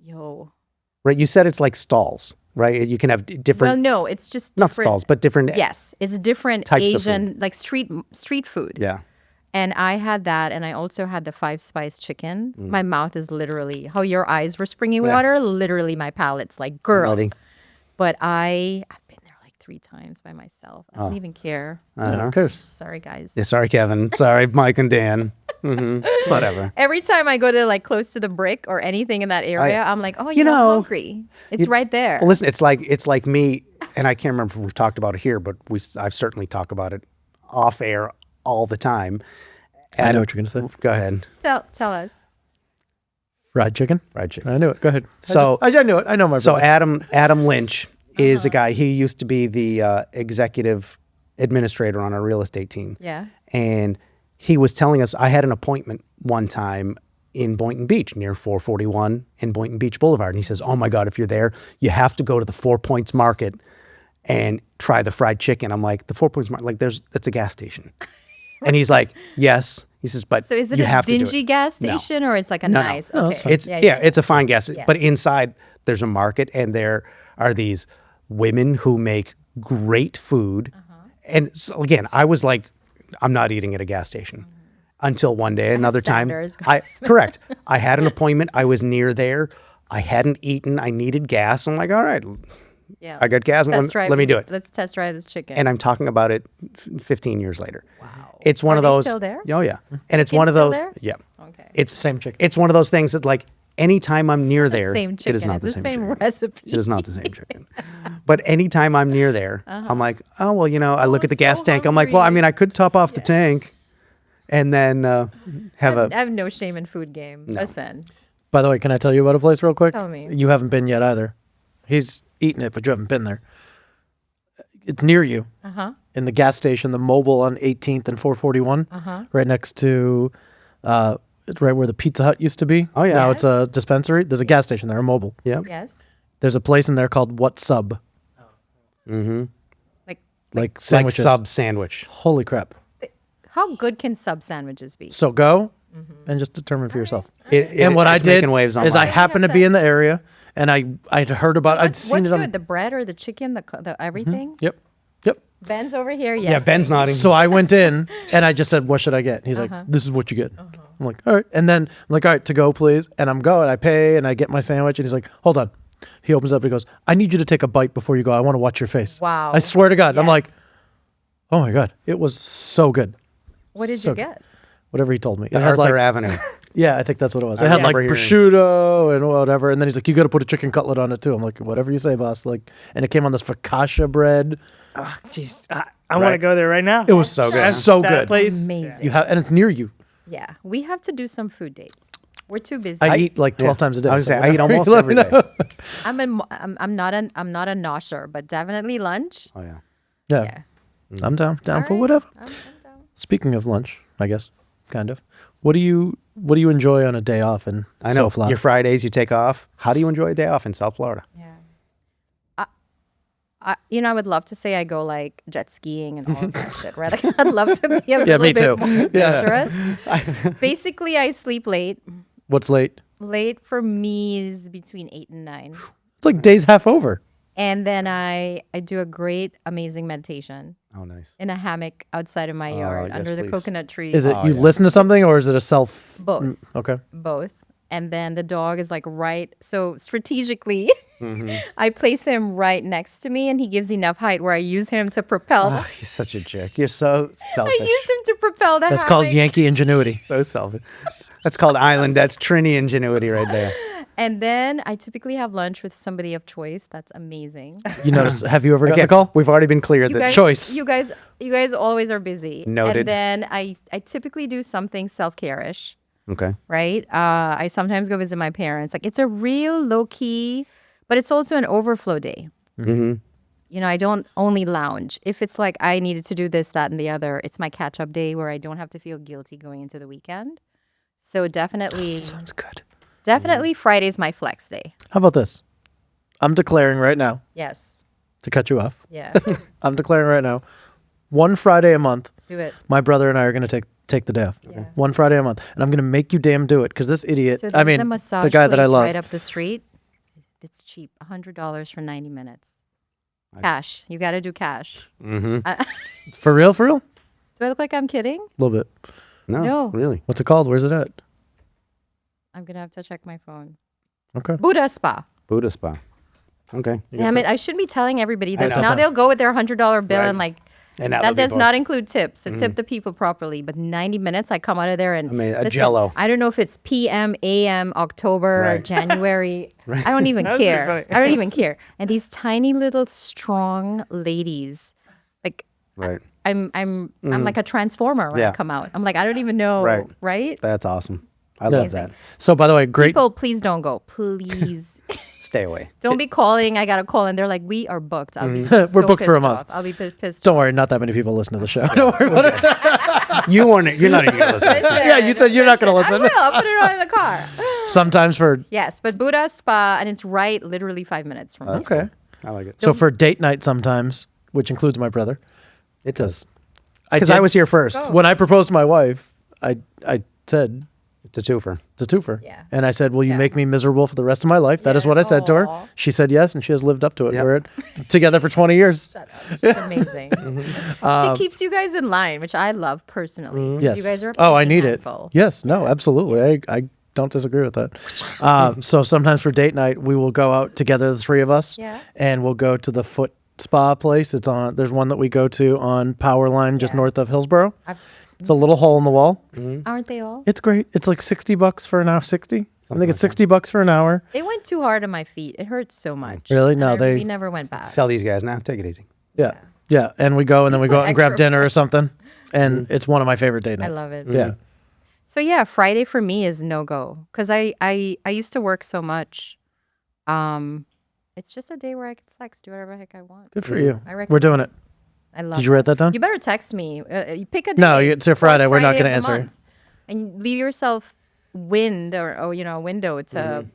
Yo. Right. You said it's like stalls, right? You can have Well, different, no, it's just not different- stalls, but different. Yes, it's different Types of Asian, like street food. Yeah. And I had that, and I also had the Five Spice chicken. My mouth is literally, how your eyes were springing water, literally my palate's like, girl. Bloody. But I've been there like 3 times by myself. I don't even care. Of course. Sorry, guys. Yeah, sorry, Kevin. Sorry, Mike and Dan. It's whatever. Every time I go to like close to the brick or anything in that area, I'm like, oh, You I'm know, hungry. It's right there. Well, listen, it's like me, and I can't remember if we've talked about it here, but I've certainly talked about it off air all the time. I know what you're going to say. Go ahead. Tell us. Fried chicken? Fried chicken. I knew it. Go ahead. So- I knew it. I know my So brother. Adam Lynch is a guy. He used to be the executive administrator on our real estate team. Yeah. And he was telling us, I had an appointment one time in Boynton Beach near 441 and Boynton Beach Boulevard. And he says, oh my God, if you're there, you have to go to the 4 Points Market and try the fried chicken. I'm like, the 4 Points Market, like that's a gas station. And he's like, yes. He says, but So is it you a have to do dingy it. gas No. station or it's like a No, nice? No, Okay. it's fine. It's it's a fine gas, but inside there's a market and there are these women who make great food. And so again, I was like, I'm not eating at a gas station until one day, another time. standards. Correct. I had an appointment. I was near there. I hadn't eaten. I needed gas. I'm like, all right, Yeah. I got gas. Test drive Let me do this- it. Let's test drive this chicken. And I'm talking about it 15 years later. Wow. It's one Are of they those. still there? Oh yeah. And it's Chicken's one of still those. there? Yeah. Okay. It's the same chicken. It's one of those things that like anytime I'm near there, same chicken. it is not It's the the same same chicken. recipe. It is not the same chicken. But anytime I'm near there, I'm like, oh, well, I look at the I'm gas so tank. I'm like, well, I hungry. mean, I could top off the tank and then have I a. have no shame in food game. Listen. By the way, can I tell you about a place real quick? Tell me. You haven't been yet either. He's eaten it, but you haven't been there. It's near you. In the gas station, the Mobile on 18th and 441, right next to, it's right where the Pizza Hut used to be. Oh, yeah. Now it's a dispensary. There's a gas station there, a Mobile. Yeah. Yes. There's a place in there called What Sub, Like, like Like sandwiches. sub sandwich. Holy crap. how good can sub sandwiches be? So go and just determine for yourself. And what I it's did making waves is I online. happened to be in the area and I'd heard about, I'd What's seen it on. good? The bread or the chicken? The everything? Yep. Ben's over here. Yes. Yeah, Ben's nodding. So I went in and I just said, what should I get? He's like, this is what you get. I'm like, all right. And then I'm like, all right, to go, please. And I'm going, I pay and I get my sandwich. And he's like, hold on. He opens up and he goes, I need you to take a bite before you go. I want to watch your face. Wow. I swear to God. I'm Yes. like, oh my God. It was so good. What did So you good. get? Whatever he told me. The It had Arthur like, Avenue. yeah, I think that's what it was. I It had like remember hearing- prosciutto and whatever. And then he's like, you got to put a chicken cutlet on it too. I'm like, whatever you say, boss. Like, and it came on this focaccia bread. Oh, jeez. I want to go there right now. It was so good. That- So that good. place. Amazing. You have, and it's near you. Yeah. We have to do some food dates. We're too busy. I eat like 12 times a day. I was so gonna say, I eat whatever almost you let every me day. know. I'm not a nosher, but definitely lunch. Oh, yeah. Yeah. Yeah. I'm down for All right. whatever. I'm down. Speaking of lunch, I guess, kind of. What do you enjoy on a day off in I know. South Florida? Your Fridays you take off. How do you enjoy a day off in South Florida? Yeah. I would love to say I go like jet skiing and all of that shit, right? Like, I'd love to be a Yeah, little me bit too. more adventurous. Basically, I sleep late. What's late? Late for me is between 8 and 9. It's like days half over. And then I do a great, amazing meditation Oh, nice. in a hammock outside of my yard yes, under the please. coconut tree. Is it Oh, you yeah. listen to something or is it a self? Both. Okay. Both. And then the dog is like right. So strategically, I place him right next to me and he gives enough height where I use him to propel. Oh, you're such a jerk. You're so selfish. I use him to propel the That's called hammock. Yankee ingenuity. So selfish. That's called island. That's Trini ingenuity right there. And then I typically have lunch with somebody of choice. That's amazing. You notice? Have you ever gotten Again, a call? we've already been clear You that guys, choice. You guys always are busy. Noted. And then I typically do something self-care-ish, okay. right? I sometimes go visit my parents. Like it's a real low-key, but it's also an overflow day. Mm-hmm. You know, I don't only lounge. If it's like I needed to do this, that, and the other, it's my catch-up day where I don't have to feel guilty going into the weekend. So definitely, Sounds good. Friday's my flex day. How about this? I'm declaring right now Yes. to cut you off. Yeah. I'm declaring right now. One Friday a month, Do it. my brother and I are going to take the day off. Yeah. One Friday a month, and I'm going to make you damn do it because this idiot. So I there's mean, a massage the guy that I place love. right up the street. It's cheap, $100 for 90 minutes. Cash. You got to do cash. Mm-hmm. For real? For real? Do I look like I'm kidding? A little bit. No, No. really. What's it called? Where's it at? I'm gonna have to check my phone. Okay. Buddha Spa. Buddha spa. Okay. Damn it! I shouldn't be telling everybody this. know. Now they'll go with their $100 bill Right. and like. And now That they'll be does not booked. include tips. So tip the people properly. But 90 minutes, I come out of there and a Jell-O. I don't know if it's PM, AM, October, Right. January. I don't even That would be care. funny. I don't even care. And these tiny little strong ladies, like Right. I'm like a transformer when Yeah. I come out. I'm like I don't even know. Right. Right? That's awesome. I love that. So, by the way, great. People, please don't go. Please. Stay away. Don't be calling. I got to call. And they're like, we are booked. I'll be so We're booked for a pissed month. off. I'll be pissed Don't worry, not that many people listen to the show. Don't worry about it. You're not even going to listen. To this. Yeah, you said you're not going to I listen. will. I'll put it on in the car. Sometimes for Yes, but Buddha Spa, and it's right literally 5 minutes from this. okay. I like it. So for date night, sometimes, which includes my brother, It does. I Because did- I was here first. Oh. when I proposed to my wife. I said It's a twofer. it's a twofer. Yeah. And I said, will you Yeah. make me miserable for the rest of my life? That is what I said to her. Aw. She said yes, and she has lived up to it. Yep. We're together for 20 years. Shut up. She's amazing. She keeps you guys in line, which I love personally. 'cause Yes. You guys are a oh, I fucking need handful. it. Yes. No, absolutely. I don't disagree with that. So sometimes for date night, we will go out together, the three of us, Yeah. and we'll go to the foot spa place. There's one that we go to on Powerline just Yeah. north of Hillsboro. I've- It's a little hole in the wall. Aren't they all? It's great. It's like $60 for an hour. 60. I think Something it's like $60 for an hour. It went too hard on my feet. It hurts so much. Really? And No, I they- really never went back. Tell these guys now. Take it easy. Yeah. Yeah. And we go and then we go out and grab Extra dinner or something. And it's one of my favorite date I nights. love it. Yeah. So yeah, Friday for me is no go because I used to work so much. It's just a day where I can flex, do whatever the heck I want. Good for you. I We're recommend doing it. I love. Did you write that down? You better text me. You pick a day. No, it's a Friday. We're not Friday gonna of the answer. month. And leave yourself window to.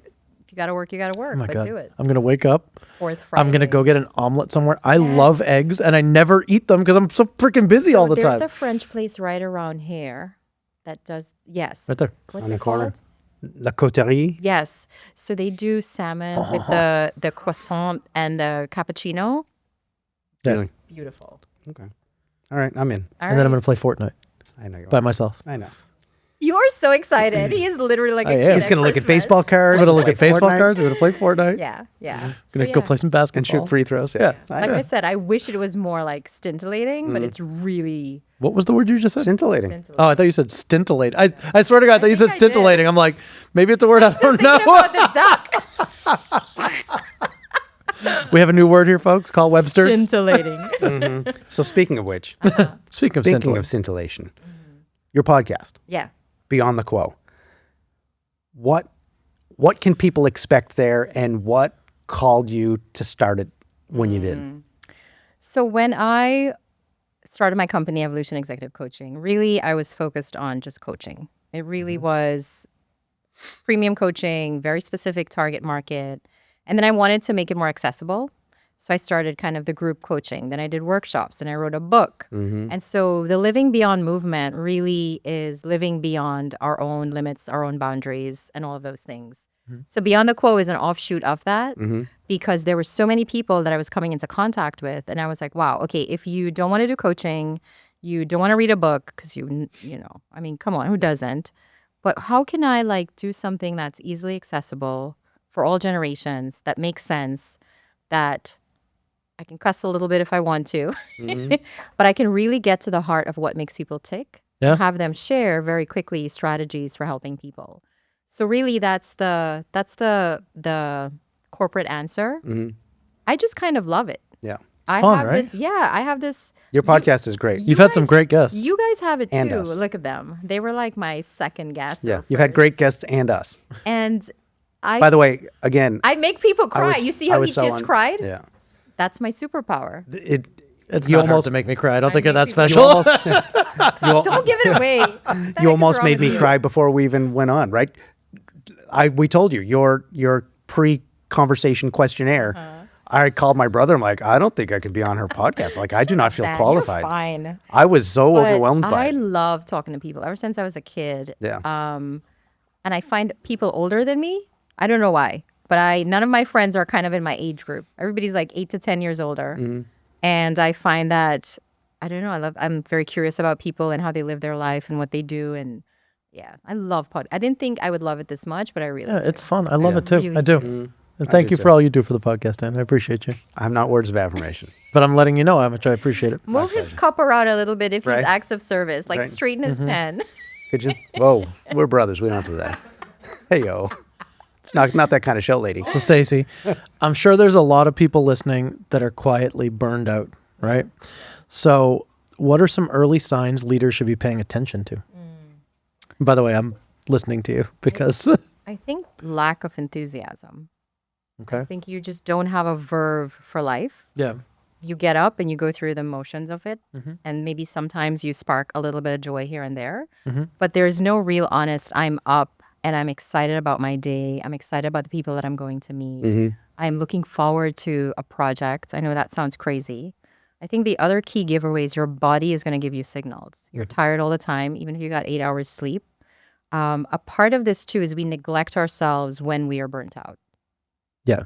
If you got to work, you got to work. Oh my but God. do it. I'm going to wake up. Fourth Friday. I'm going to go get an omelet somewhere. I love eggs and I never eat them because I'm so freaking busy all the There's time. a French place right around here that does. Yes. Right there. What's On it the corner. called? La Coterie. Yes. So they do salmon with the croissant and the cappuccino. Yeah. Really? Beautiful. Okay. All right. I'm in. All And then I'm right. going to play Fortnite I know you by are. myself. I know. You're so excited. He is literally like a I kid am. He's at going to look at Christmas. baseball cards. I'm going to look play at baseball Fortnite, cards. I'm going to play Fortnite. Yeah, yeah. I'm So, going to go yeah. play some and basketball. shoot free throws. Yeah. Like I said, I wish it was more like scintillating, but it's really What was the word you just said? Scintillating. scintillating. Oh, I thought you said stintillate. I swear to God, I thought you said think I did. scintillating. I'm like, maybe it's a word I don't Thinking know. about the duck. We have a new word here, folks, called Webster's. Scintillating. So speaking of which, Speaking of speaking scintillating. of scintillation, your podcast, Yeah. Beyond the Quo. What can people expect there, and what called you to start it when you did? So when I started my company, Evolution Executive Coaching, really I was focused on just coaching. It really was premium coaching, very specific target market. And then I wanted to make it more accessible. So I started kind of the group coaching. Then I did workshops and I wrote a book. And so the Living Beyond movement really is living beyond our own limits, our own boundaries, and all of those things. So Beyond the Quo is an offshoot of that because there were so many people that I was coming into contact with. And I was like, wow, okay, if you don't want to do coaching, you don't want to read a book because you know, I mean, come on, who doesn't? But how can I like do something that's easily accessible for all generations, that makes sense, that I can cuss a little bit if I want to, but I can really get to the heart of what makes people tick Yeah. and have them share very quickly strategies for helping people. So really that's the corporate answer. I just kind of love it. Yeah. I fun, have right? this, yeah, I have this. Your podcast is great. You've had some great guests. You guys have it And too. us. Look at them. They were like my second guest. Yeah. or You've had first. great guests and us. And I By the way, again, I make people I cry. was- You see I how was he so just cried? Yeah. That's my superpower. It's you not hard almost- to make me cry. I don't think make you're that people- special. Don't give it away. You almost made me cry before we even went on, right? We told you your pre-conversation questionnaire. I called my brother. I'm like, I don't think I could be on her podcast. Like, I do not feel Dad, qualified. You're fine. I was so But overwhelmed by I it. love talking to people ever since I was a kid. Yeah. And I find people older than me. I don't know why, but none of my friends are kind of in my age group. Everybody's like 8 to 10 years older. And I find that, I don't know, I'm very curious about people and how they live their life and what they do. And yeah, I love I didn't think I would love it this much, but I really Yeah, do. it's fun. I love it too. Really I do. And thank do you too. for all you do for the podcast, Dan. I appreciate you. I'm not words of affirmation. But I'm letting you know how much I appreciate it. Move his cup around a little bit if Right. he's acts of service, like Right. straighten his pen. Could you? Whoa, we're brothers. We don't do that. Hey, yo. It's not that kind of show, lady. So, Stacey, I'm sure there's a lot of people listening that are quietly burned out, right? So, what are some early signs leaders should be paying attention to? By the way, I'm listening to you because, I think lack of enthusiasm. I okay. think you just don't have a verve for life. Yeah. You get up and you go through the motions of it. Mm-hmm. And maybe sometimes you spark a little bit of joy here and there. Mm-hmm. But there's no real honest, I'm up and I'm excited about my day. I'm excited about the people that I'm going to meet. Mm-hmm. I'm looking forward to a project. I know that sounds crazy. I think the other key giveaway is your body is going to give you signals. You're tired all the time, even if you got 8 hours sleep. A part of this too is we neglect ourselves when we are burnt out. Yeah.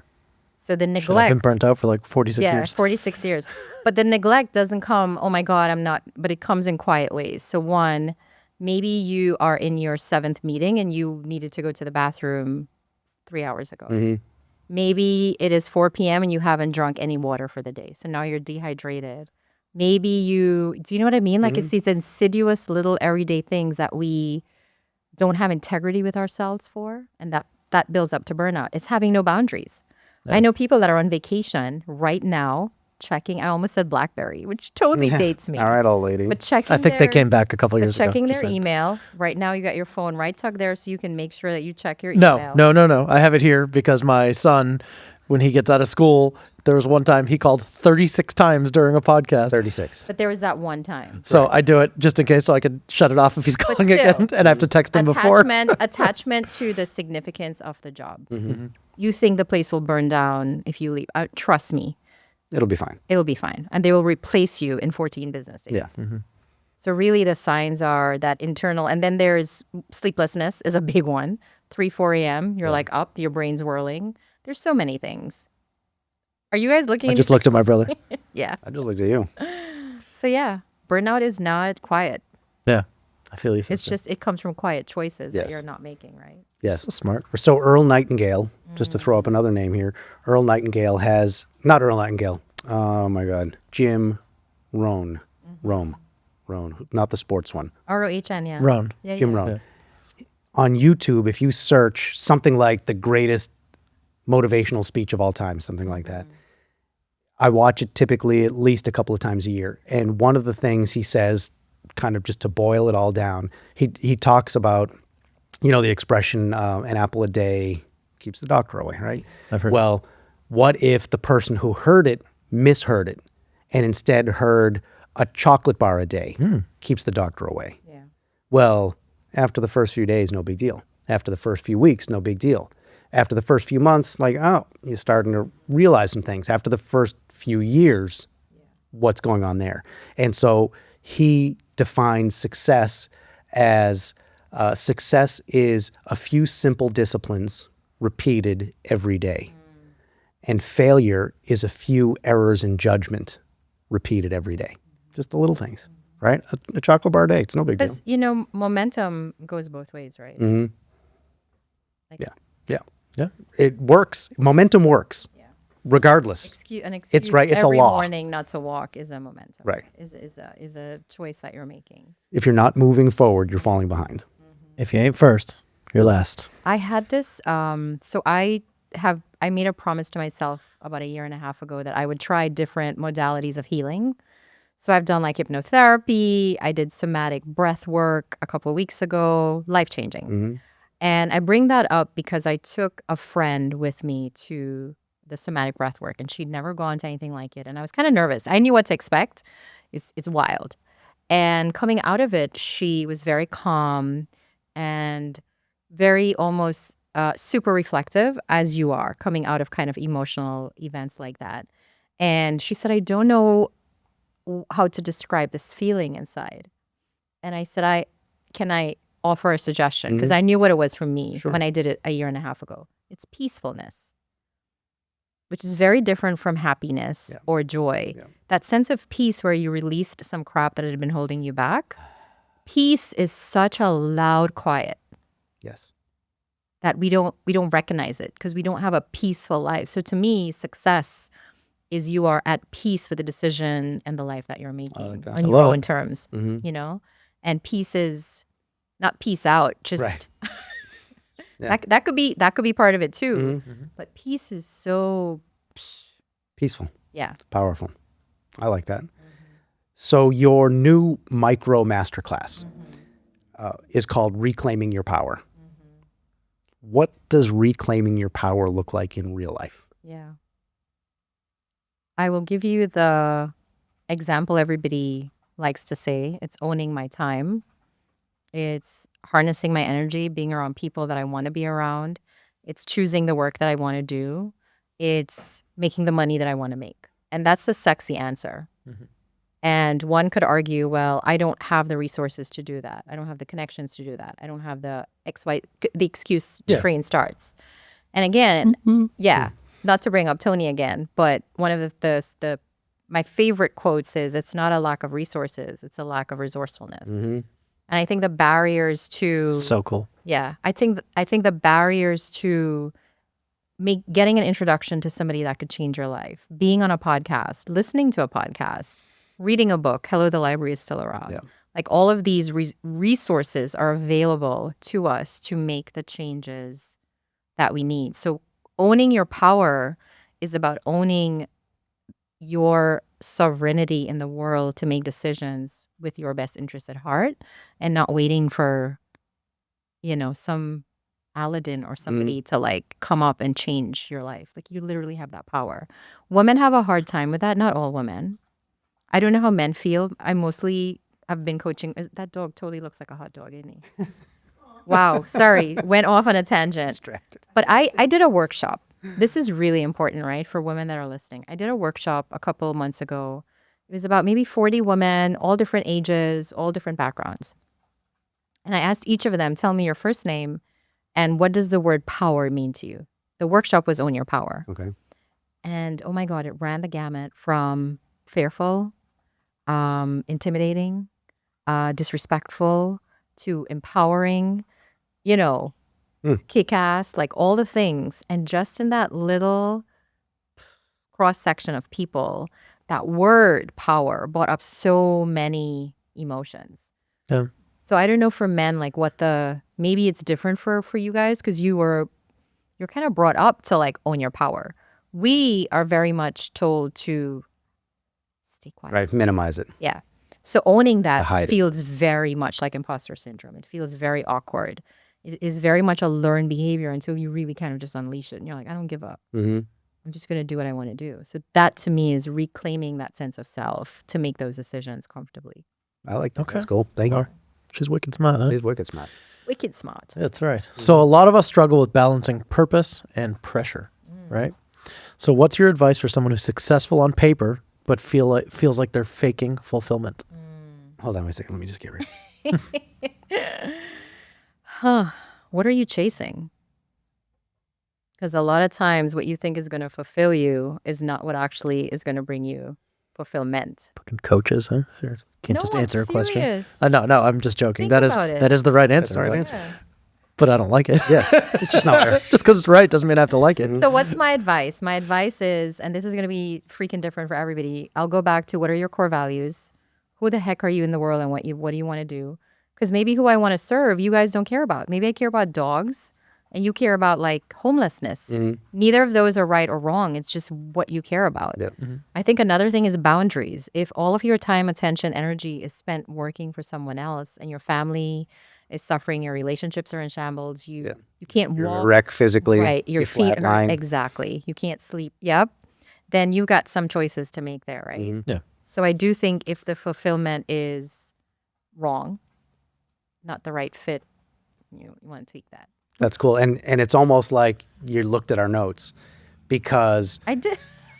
So the Shit, I've neglect, been burnt out for like 46 yeah, years. 46 years. But the neglect doesn't come, oh my God, I'm not, but it comes in quiet ways. So one, maybe you are in your 7th meeting and you needed to go to the bathroom 3 hours ago. Mm-hmm. Maybe it is 4 p.m. and you haven't drunk any water for the day. So now you're dehydrated. Maybe do you know what I mean? Like it's these insidious little everyday things that we don't have integrity with ourselves for. And that builds up to burnout. It's having no boundaries. I know people that are on vacation right now checking, I almost said BlackBerry, which totally dates me. All right, old lady. But checking I think they came back a couple years ago. checking Just their saying. email. Right now you got your phone right tucked there so you can make sure that you check your email. No. I have it here because my son, when he gets out of school, there was one time he called 36 times during a podcast. 36. But there was that one time. So I do it just in case so I can shut it off if he's calling still, again and I have to text him before. Attachment to the significance of the job. Mm-hmm. You think the place will burn down if you leave. Trust me, It'll be fine. it'll be fine. And they will replace you in 14 business days. Yeah. So really the signs are that internal, and then there's sleeplessness is a big one. 3, 4 a.m., you're like up, your brain's whirling. There's so many things. Are you guys looking I into just looked at my brother. Yeah. I just looked at you. So yeah, burnout is not quiet. Yeah. I feel you. It's sister. just, it comes from quiet choices that Yes. you're not making, right? Yes. So smart. So Earl Nightingale, just to throw up another name here, Earl Nightingale has, not Earl Nightingale, oh my God, Jim Rohn, Rohn, not the sports one, ROHN, yeah. Ron. Yeah, Jim yeah. Rohn. On YouTube, if you search something like the greatest motivational speech of all time, something like that, I watch it typically at least a couple of times a year. And one of the things he says, kind of just to boil it all down, he talks about, you know, the expression, an apple a day keeps the doctor away, right? I've heard Well, what if the person who heard it misheard it and instead heard a chocolate bar a day keeps the doctor away? Yeah. Well, after the first few days, no big deal. After the first few weeks, no big deal. After the first few months, like, oh, you're starting to realize some things. After the first few years, what's going on there? And so he defines success as success is a few simple disciplines repeated every day. And failure is a few errors in judgment repeated every day. Just the little things, right? A chocolate bar a day, it's no big deal. Because, you know, momentum goes both ways, right? Mm-hmm. Like, Yeah. Yeah. Yeah. It works. Momentum works. Yeah. Regardless. An excuse right, it's a every law. morning not to walk is a momentum. Right. Is a choice that you're making. If you're not moving forward, you're falling behind. If you ain't first, you're last. I had this, so I made a promise to myself about 1.5 years ago that I would try different modalities of healing. So I've done like hypnotherapy. I did somatic breath work a couple of weeks ago, life-changing. Mm-hmm. And I bring that up because I took a friend with me to the somatic breath work and she'd never gone to anything like it. And I was kind of nervous. I knew what to expect. It's wild. And coming out of it, she was very calm and very almost super reflective, as you are coming out of kind of emotional events like that. And she said, I don't know how to describe this feeling inside. And I said, can I offer a suggestion? Because I knew what it was for me Sure. when I did it 1.5 years ago. It's peacefulness, which is very different from happiness or joy. Yeah. That sense of peace where you released some crap that had been holding you back. Peace is such a loud quiet. Yes. that we don't recognize it because we don't have a peaceful life. So to me, success is you are at peace with the decision and the life that you're making on your own terms, you know? And peace is not peace out, just Right. that could be part of it too. But peace is so Peaceful, yeah. powerful. I like that. So your new micro masterclass is called Reclaiming Your Power. What does reclaiming your power look like in real life? Yeah. I will give you the example everybody likes to say. It's owning my time. It's harnessing my energy, being around people that I want to be around. It's choosing the work that I want to do. It's making the money that I want to make. And that's the sexy answer. And one could argue, well, I don't have the resources to do that. I don't have the connections to do that. I don't have the the excuse train starts. And again, not to bring up Tony again, but one of the my favorite quotes is, it's not a lack of resources, it's a lack of resourcefulness. And I think the barriers to So cool. Yeah, I think the barriers to getting an introduction to somebody that could change your life, being on a podcast, listening to a podcast, reading a book, Hello, the Library is Still Around. Yeah. Like all of these resources are available to us to make the changes that we need. So owning your power is about owning your sovereignty in the world to make decisions with your best interest at heart and not waiting for, some Aladdin or somebody to like come up and change your life. Like you literally have that power. Women have a hard time with that. Not all women. I don't know how men feel. I've been coaching. That dog totally looks like a hot dog, isn't he? Wow. Sorry. Went off on a tangent. Distracted. But I did a workshop. This is really important, right? For women that are listening. I did a workshop a couple of months ago. It was about maybe 40 women, all different ages, all different backgrounds. And I asked each of them, tell me your first name and what does the word power mean to you? The workshop was Own Your Power. Okay. And oh my God, it ran the gamut from fearful, intimidating, disrespectful, to empowering, kick-ass, like all the things. And just in that little cross-section of people, that word power brought up so many emotions. Yeah. So I don't know for men, like maybe it's different for you guys because you're kind of brought up to like own your power. We are very much told to stay quiet. Right. Minimize it. Yeah. So owning hide that it. feels very much like imposter syndrome. It feels very awkward. It is very much a learned behavior until you really kind of just unleash it. And you're like, I don't give up. I'm just going to do what I want to do. So that to me is reclaiming that sense of self to make those decisions comfortably. I like that. Okay. That's cool. Thank you. She's wicked smart, huh? He's wicked smart. Wicked smart. That's right. So a lot of us struggle with balancing purpose and pressure, right? So what's your advice for someone who's successful on paper but feels like they're faking fulfillment? Hold on a second. Let me just get ready. What are you chasing? Because a lot of times what you think is going to fulfill you is not what actually is going to bring you fulfillment. Fucking coaches, huh? Seriously. Can't No, just I'm answer a question. serious. No, I'm just joking. Think That is about it. that is the right answer. the right right? answer. Yeah. But I don't like it. Yes. It's just not fair. Just because it's right doesn't mean I have to like it. So what's my advice? My advice is, and this is going to be freaking different for everybody. I'll go back to what are your core values? Who the heck are you in the world and what do you want to do? Because maybe who I want to serve, you guys don't care about. Maybe I care about dogs and you care about like homelessness. Neither of those are right or wrong. It's just what you care about. Yep. I think another thing is boundaries. If all of your time, attention, energy is spent working for someone else and your family is suffering, your relationships are in shambles, you can't You're walk. a wreck physically. Right. Your you feet are flatline. exactly. You can't sleep. Yep. Then you've got some choices to make there, right? Yeah. So I do think if the fulfillment is wrong, not the right fit, you want to tweak that. That's cool. And it's almost like you looked at our notes because I did.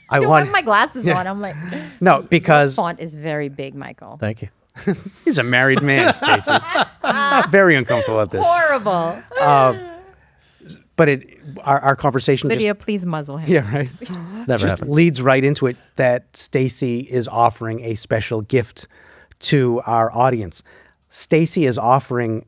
I don't want have my glasses on. I'm like, no, because font is very big, Michael. Thank you. he's a married man, Stacey. Very uncomfortable at this. Horrible. But our conversation Lydia, please muzzle him. yeah, right. Never Just happened. leads right into it that Stacey is offering a special gift to our audience. Stacey is offering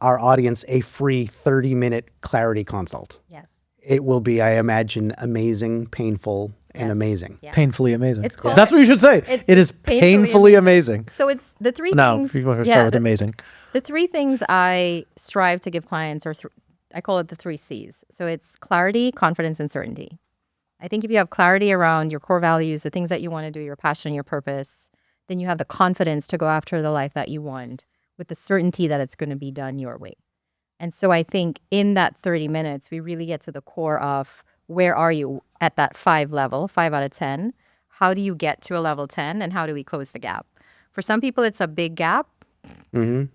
our audience a free 30-minute clarity consult. Yes. It will be, I imagine, amazing, painful, and Yes. amazing. Yeah. Painfully amazing. It's called- That's what you should say. It is painfully painfully amazing. So it's the three No, things. people are start with amazing. The three things I strive to give clients are, I call it the 3 C's. So it's clarity, confidence, and certainty. I think if you have clarity around your core values, the things that you want to do, your passion, your purpose, then you have the confidence to go after the life that you want with the certainty that it's going to be done your way. And so I think in that 30 minutes, we really get to the core of where are you at that 5 level, 5 out of 10? How do you get to a level 10 and how do we close the gap? For some people, it's a big gap. Mm-hmm.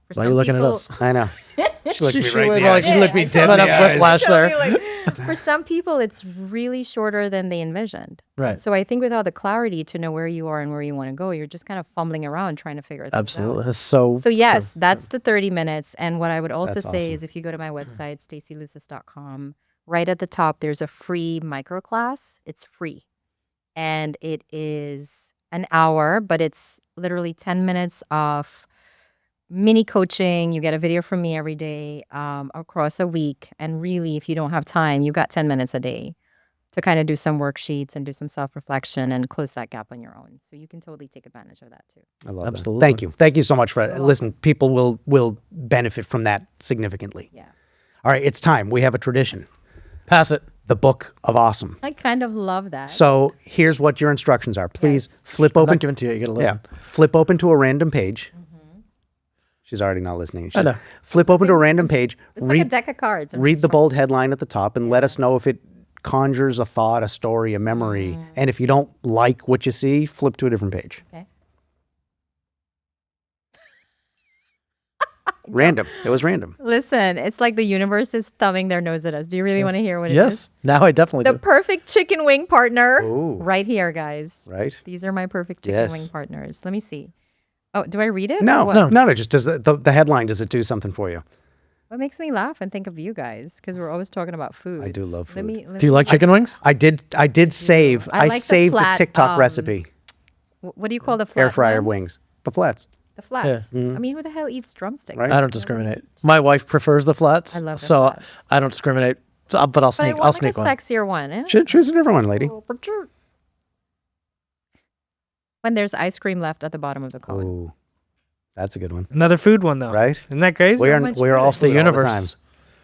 For Why are you looking at us? I know. She looked me She right in would the like- eye. she looked me I dead did in the the eyes. eyes. Whiplash there. For some people, it's really shorter than they envisioned. Right. So I think without the clarity to know where you are and where you want to go, you're just kind of fumbling around trying to figure it out. Absolutely. That's so So yes, that's the 30 minutes. And what I would also That's say awesome. is if you go to my website, staceyluces.com, right at the top, there's a free micro class. It's free. And it is an hour, but it's literally 10 minutes of mini coaching. You get a video from me every day across a week. And really, if you don't have time, you got 10 minutes a day to kind of do some worksheets and do some self-reflection and close that gap on your own. So you can totally take advantage of that too. I love Absolutely. that. Thank you. Thank you so much for that. Listen, people will benefit from that significantly. Yeah. All right, it's time. We have a tradition. pass it. The Book of Awesome. I kind of love that. So here's what your instructions are. Please Yes. flip I'm open. not giving to you. You got to listen. Flip open to a random page. She's already not listening. I know. Flip open to a random page. It's like a deck of cards. I'm read just the bold headline at the top and let us know if it conjures a thought, a story, a memory. And if you don't like what you see, flip to a different page. Okay. Random. It was random. Listen, it's like the universe is thumbing their nose at us. Do you really want to hear what it is? Yes. Now I definitely The do. perfect chicken wing partner. Ooh. Right here, guys. Right? These are my perfect chicken Yes. wing partners. Let me see. Oh, do I read it? or No, what? no. Just does the headline, does it do something for you? What makes me laugh and think of you guys? Because we're always talking about food. I do love food. Do you like chicken wings? I did save. I I like the saved flat, a TikTok recipe. What do you call the flat Air fryer ones? wings. The flats. The flats. I mean, who the hell eats drumsticks? Right. I don't discriminate. My wife prefers the flats. I love the so flats. I don't discriminate. So, but I'll But I sneak. want I'll like sneak a one. sexier one. Eh? Choose a different one, lady. When there's ice cream left at the bottom of the cone. Ooh, that's a good one. Another food one though, Right? Isn't that crazy? We are much all food. food The all universe. times.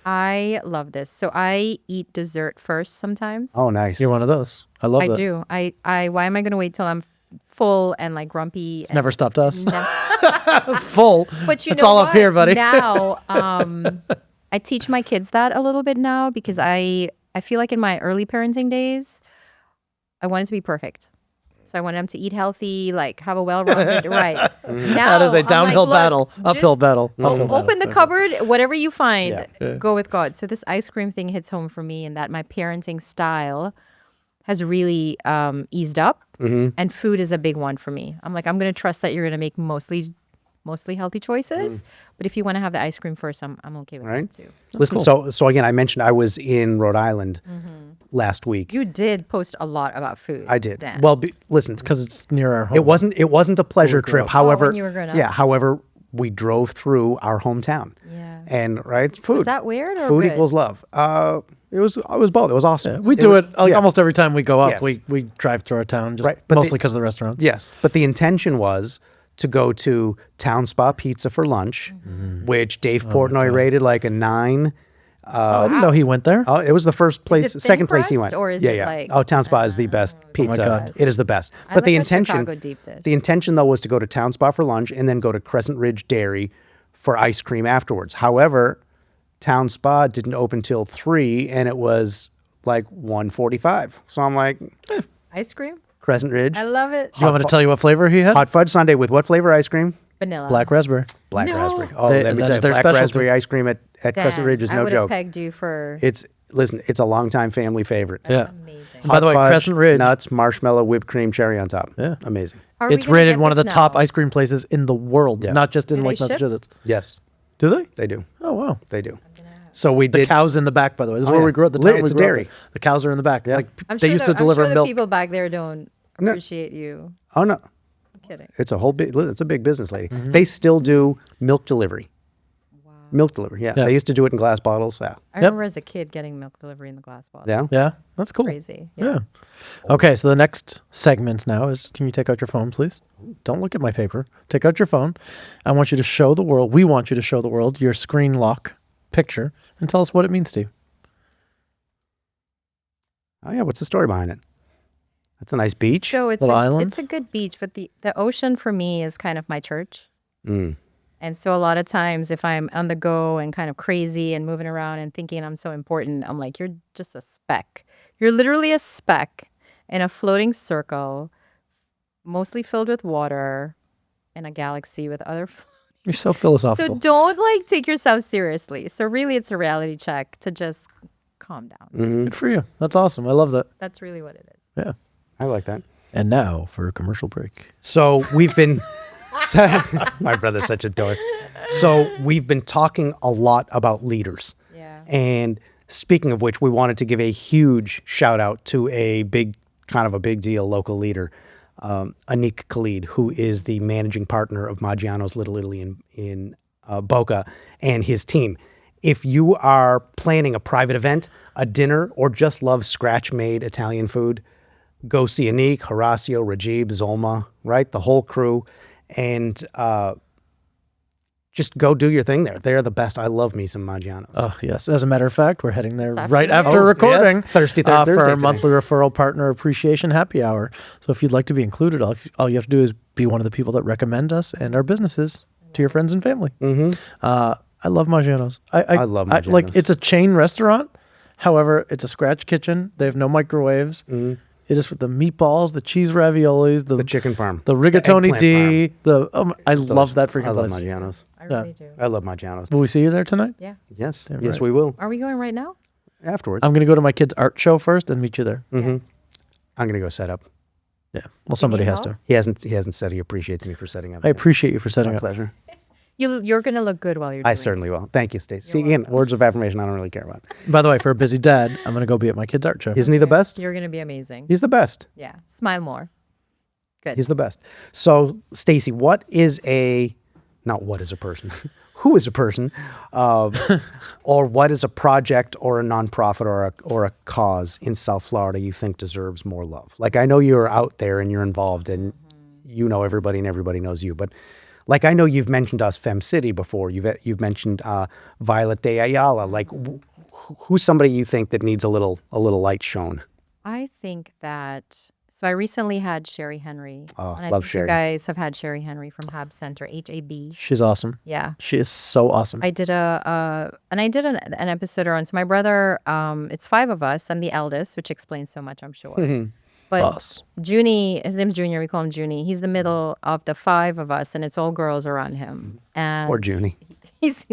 I love this. So I eat dessert first sometimes. Oh, nice. You're one of those. I love I that. do. I why am I going to wait till I'm full and like grumpy? It's never stopped us. Never- Full. But you It's know all up what? here, buddy. Now, I teach my kids that a little bit now because I feel like in my early parenting days, I wanted to be perfect. So I wanted them to eat healthy, like have a well-rounded right. Now That is a I'm like, downhill look, battle. Uphill just battle. Uphill battle. Open the cupboard, whatever you find, Yeah. go with God. So this ice cream thing hits home for me, and that my parenting style has really eased up, and food is a big one for me. I'm like, I'm going to trust that you're going to make mostly healthy choices, but if you want to have the ice cream first, I'm okay with Right. that too. Listen, so again, I mentioned I was in Rhode Island last week. You did post a lot about food. I did. Dan. Well, listen, Because it's near our home. it wasn't a pleasure trip. However, when you were growing up. yeah. However, we drove through our hometown, Yeah. and right, food. Was that weird or food good? equals love. It was both. It was awesome. We do it like yeah. almost every time we go up. Yes. We drive through our town, just Right, but mostly the- because of the restaurants. Yes, but the intention was to go to Town Spa Pizza for lunch, which Dave Portnoy rated like a 9. I didn't know he went there. Oh, it was the first place, it second place he thin-crust, went. or is yeah, it yeah. like- Oh, Town Spa is the best pizza. God. It is the best. I But the like what intention, Chicago Deep did. the intention though was to go to Town Spa for lunch and then go to Crescent Ridge Dairy for ice cream afterwards. However, Town Spa didn't open till 3, and it was like 1:45. So I'm like, Ice cream? Crescent Ridge, I love it. You want me to tell you what flavor he had? hot fudge sundae with what flavor ice cream? Vanilla. Black raspberry. Black No. raspberry. Oh, They- let me that tell is you, their black specialty. raspberry ice cream at Crescent Dan, Ridge is I no would have joke. pegged you for It's a longtime family favorite. Yeah. amazing. By the way, Hot fudge, Crescent Ridge. nuts, marshmallow, whipped cream, cherry on top. Yeah. Amazing. Are we It's gonna rated get one of the this top now? ice cream places in the world, Yeah. not just in Do they like ship? Massachusetts. Yes, Do they? they do. Oh wow. They do. So we The did. cows in the back, by the way. This is Oh, where yeah. we grew up. The Lit- town it's we a grew up dairy. in. The cows are in the back. Yeah. Like I'm they sure used the, to deliver I'm sure milk. the people back there don't No. appreciate you. Oh no, I'm kidding. it's a whole big. It's a big business, lady. They still do milk delivery. Wow. Milk delivery, yeah. Yeah. I used to do it in glass bottles. Yeah. I remember as a kid getting milk delivery in the glass bottle. Yeah. Yeah, that's cool. Crazy. Yeah. Okay, so the next segment now is, can you take out your phone, please? Don't look at my paper. Take out your phone. I want you to show the world, we want you to show the world your screen lock picture and tell us what it means to you. Oh, yeah. What's the story behind it? That's a nice beach. So Little island? it's a good beach, but the ocean for me is kind of my church. Mm. And so a lot of times if I'm on the go and kind of crazy and moving around and thinking I'm so important, I'm like, you're just a speck. You're literally a speck in a floating circle, mostly filled with water in a galaxy with other You're so philosophical. So don't like take yourself seriously. So really it's a reality check to just calm down. Mm-hmm. Good for you. That's awesome. I love that. That's really what it is. Yeah. I like that. And now for a commercial break. So we've been, my brother's such a dork. So we've been talking a lot about leaders. Yeah. And speaking of which, we wanted to give a huge shout out to a big deal local leader, Anik Khalid, who is the managing partner of Maggiano's Little Italy in Boca, and his team. If you are planning a private event, a dinner, or just love scratch-made Italian food, go see Anik, Horacio, Rajib, Zolma, right? The whole crew. And just go do your thing there. They're the best. I love me some Maggiano's. Oh, yes. As a matter of fact, we're heading there This right afternoon? after Oh, recording. yes. Thursday for our today. monthly referral partner appreciation happy hour. So if you'd like to be included, all you have to do is be one of the people that recommend us and our businesses to your friends and family. Mm-hmm. I love Maggiano's. I love like, Maggiano's. it's a chain restaurant. However, it's a scratch kitchen. They have no microwaves. Mm-hmm. It is with the meatballs, the cheese raviolis, The chicken farm. the rigatoni eggplant D. I love that freaking I love place. Maggiano's. I really do. I love Maggiano's. Will we see you there tonight? Yeah. Yes. Yeah, Yes, right. we will. Are we going right now? Afterwards. I'm going to go to my kid's art show first and meet you there. Mm-hmm. I'm going to go set up. Yeah. Well, somebody need has help? to. He hasn't said he appreciates me for setting up. I appreciate you for setting My up. pleasure. You're going to look good while you're doing I it. certainly will. Thank you, Stacey. See, again, words of affirmation I don't really care about. By the way, for a busy dad, I'm going to go be at my kid's art show. Isn't he the best? You're going to be amazing. He's the best. Yeah. Smile more. Good. He's the best. So, Stacey, what is a person? Who is a person? Or what is a project or a nonprofit or a cause in South Florida you think deserves more love? Like, I know you're out there and you're involved and you know everybody and everybody knows you, but like, I know you've mentioned us Fem City before. You've mentioned Violet de Ayala. Like, who's somebody you think that needs a little light shown? I think that. So I recently had Sherry Henry. Oh, and I love think Sherry. You guys have had Sherry Henry from Hab Center, HAB. She's awesome. Yeah. She is so awesome. I did an episode on. So my brother, it's 5 of us. I'm the eldest, which explains so much, I'm sure. But Boss. Junie, his name's Junior. We call him Junie. He's the middle of the 5 of us, and it's all girls around him. And Or Junie. he's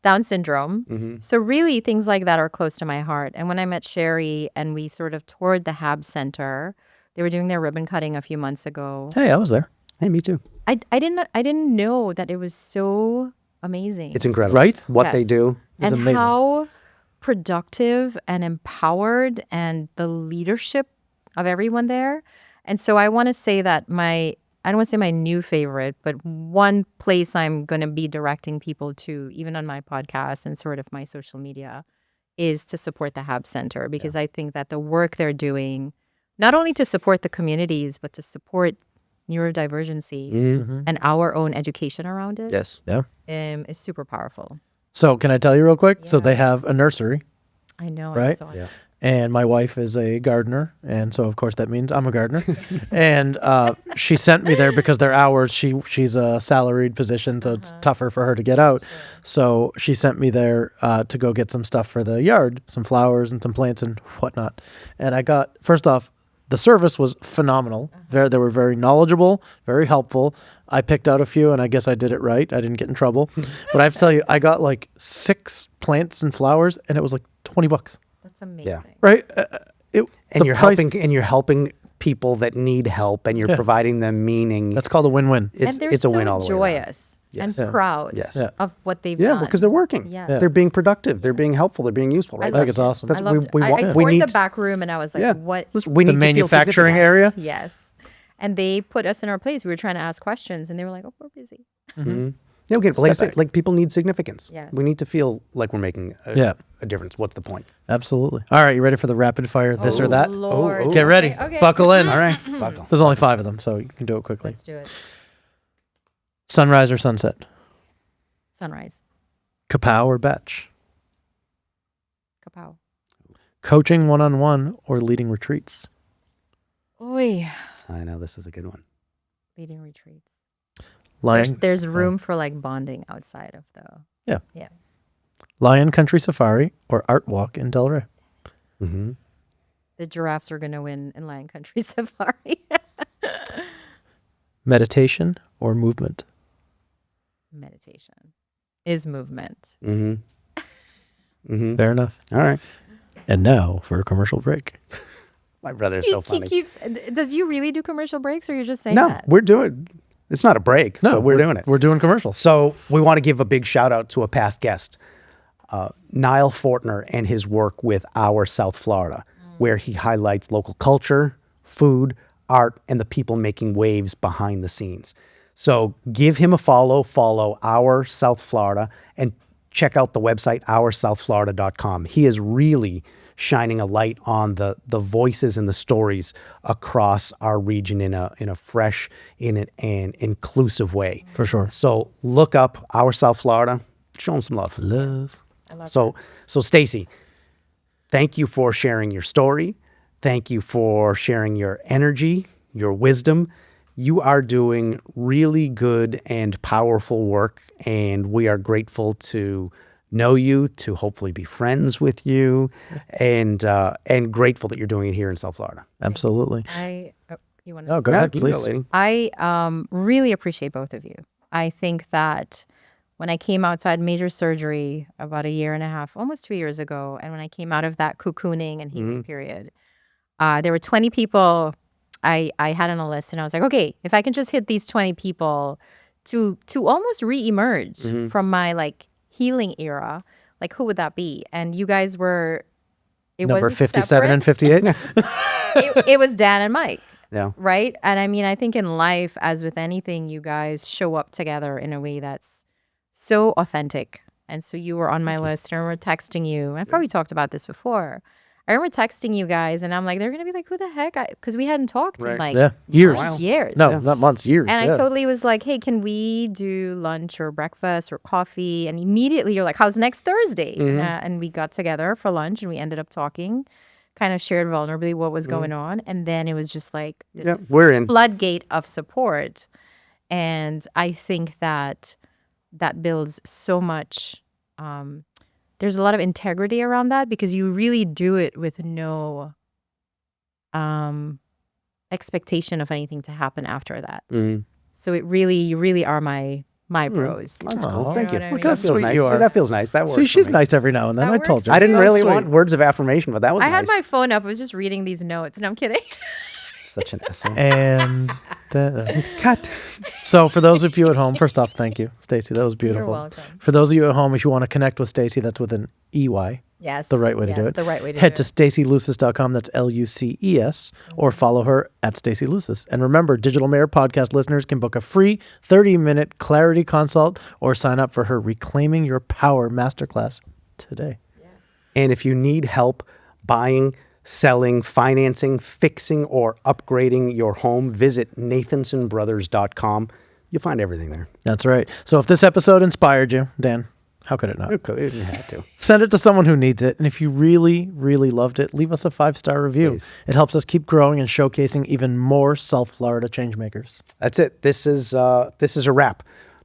Down syndrome. So really things like that are close to my heart. And when I met Sherry and we sort of toured the Hab Center, they were doing their ribbon cutting a few months ago. Hey, I was there. Hey, me too. I didn't know that it was so amazing. It's incredible. Right? What they Yes. do. It's and amazing. how productive and empowered and the leadership of everyone there. And so I want to say that I don't want to say my new favorite, but one place I'm going to be directing people to, even on my podcast and sort of my social media, is to support the Hab Center, because I think that the work they're doing, not only to support the communities, but to support neurodivergency and our own education around it, Yes. Yeah. is super powerful. So can I tell you real quick? So Yeah. they have a nursery, I know. I Right? saw it. Yeah. and my wife is a gardener, and so of course that means I'm a gardener. And she sent me there because their hours. She's a salaried position, so it's tougher for her to get out. So she sent me there to go get some stuff for the yard, some flowers and some plants and whatnot. And I got, first off, the service was phenomenal. They were very knowledgeable, very helpful. I picked out a few, and I guess I did it right. I didn't get in trouble. But I have to tell you, I got like 6 plants and flowers, and it was like $20. That's amazing. Right? And the you're price- helping people that need help, and you're providing them meaning. That's called a win-win. It's And they're it's a so win all the way around. joyous and proud Yes. Yeah. of what they've Yeah, done. because they're working. Yes. Yeah. They're being productive. They're being helpful. They're being useful. Right? I think it's awesome. That's I we, loved we it. want. I we toured need. the back room and I was like, Yeah. what? Listen, we The need to feel manufacturing significant. area? Yes. And they put us in our place. We were trying to ask questions and they were like, oh, we're busy. Yeah, Yeah, okay. Like I Step said, back. like people need significance. Yes. We need to feel like we're making a difference. What's the point? Absolutely. All right, you ready for the rapid fire this or that? Lord. oh. Get ready. Okay. Buckle in. All right, buckle. There's only 5 of them, so you can do it quickly. Let's do it. Sunrise or sunset? Sunrise. Kapow or batch? Kapow. Coaching one-on-one or leading retreats? Oi. I know this is a good one. Leading retreats. Lion, There's room for like bonding outside of the. Lion Country Safari or Art Walk in Delray? Mm-hmm. The giraffes are going to win in Lion Country Safari. Meditation or movement? Meditation is movement. Mm-hmm. Mm-hmm. Fair enough. All right. And now for a commercial break. My brother is so He funny. keeps. Does you really do commercial breaks, or you're just saying No, that? we're doing. It's not a break. No, but we're doing it. We're doing commercials. So we want to give a big shout out to a past guest, Niall Fortner, and his work with Our South Florida, where he highlights local culture, food, art, and the people making waves behind the scenes. So give him a follow Our South Florida, and check out the website, oursouthflorida.com. He is really shining a light on the voices and the stories across our region in a fresh, in an inclusive way. For sure. So look up Our South Florida. Show them some love. Love. So Stacey, thank you for sharing your story. Thank you for sharing your energy, your wisdom. You are doing really good and powerful work, and we are grateful to know you, to hopefully be friends with you, and grateful that you're doing it here in South Florida. Absolutely. You want to? Oh, go Yeah, ahead, you can go, please. lady. I really appreciate both of you. I think that when I came out, so I had major surgery about 1.5 years, almost 2 years ago, and when I came out of that cocooning and healing period, there were 20 people I had on a list, and I was like, okay, if I can just hit these 20 people to almost re-emerge from my like healing era, like who would that be? And you guys were, it Number wasn't 57 separate. and 58? It was Dan and Mike. Yeah. Right. And I mean, I think in life, as with anything, you guys show up together in a way that's so authentic. And so you were on my list. I remember texting you. I probably talked about this before. I remember texting you guys, and I'm like, they're going to be like, who the heck? Because we hadn't talked in Right. like Yeah. Years. years. No, not months, years. And yeah. I totally was like, hey, can we do lunch or breakfast or coffee? And immediately you're like, how's next Thursday? And we got together for lunch, and we ended up talking, kind of shared vulnerably what was going on. And then it was just like this Yeah, we're in. floodgate of support. And I think that builds so much. There's a lot of integrity around that because you really do it with no expectation of anything to happen after that. So you really are my bros. That's Aw. cool. Thank you. You know what I That mean? Look how feels sweet nice. you See, are. that feels nice. That works. See, she's for me. nice every now and then. That I told works. you. I didn't That's really sweet. want words of affirmation, but that was I nice. had my phone up. I was just reading these notes. And I'm kidding. Such an asshole. And that, Cut. so for those of you at home, first off, thank you, Stacey. That was beautiful. welcome. For those of you at home, if you want to connect with Stacey, that's with an EY. Yes. The right way to do it. The right way to Head do to it. staceyluces.com. That's Luces, or follow her at Stacey Luces. And remember, Digital Mayor podcast listeners can book a free 30-minute clarity consult or sign up for her Reclaiming Your Power masterclass today. And if you need help buying, selling, financing, fixing, or upgrading your home, visit nathansonbrothers.com. You'll find everything there. That's right. So if this episode inspired you, Dan, how could it not? You had to. Send it to someone who needs it. And if you really, really loved it, leave us a 5-star review. Please. It helps us keep growing and showcasing even more South Florida changemakers. That's it. This is a wrap.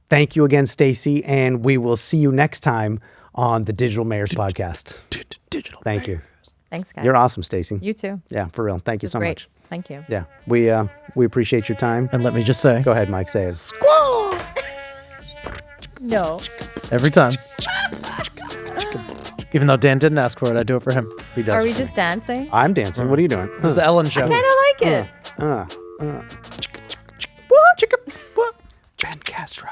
Thank you again, Stacey, and we will see you next time on the Digital Mayors podcast. Digital. Thank you. Thanks, guys. You're awesome, Stacey. You too. Yeah, for real. Thank you This so was great. much. Thank you. Yeah, we appreciate your time. And let me just say, Go ahead, Mike. Say it. No. every time, even though Dan didn't ask for it, I do it for him. He does. Are we just dancing? I'm dancing. What are you doing? This is the Ellen Show. I kind of like it. What? Ben Castro.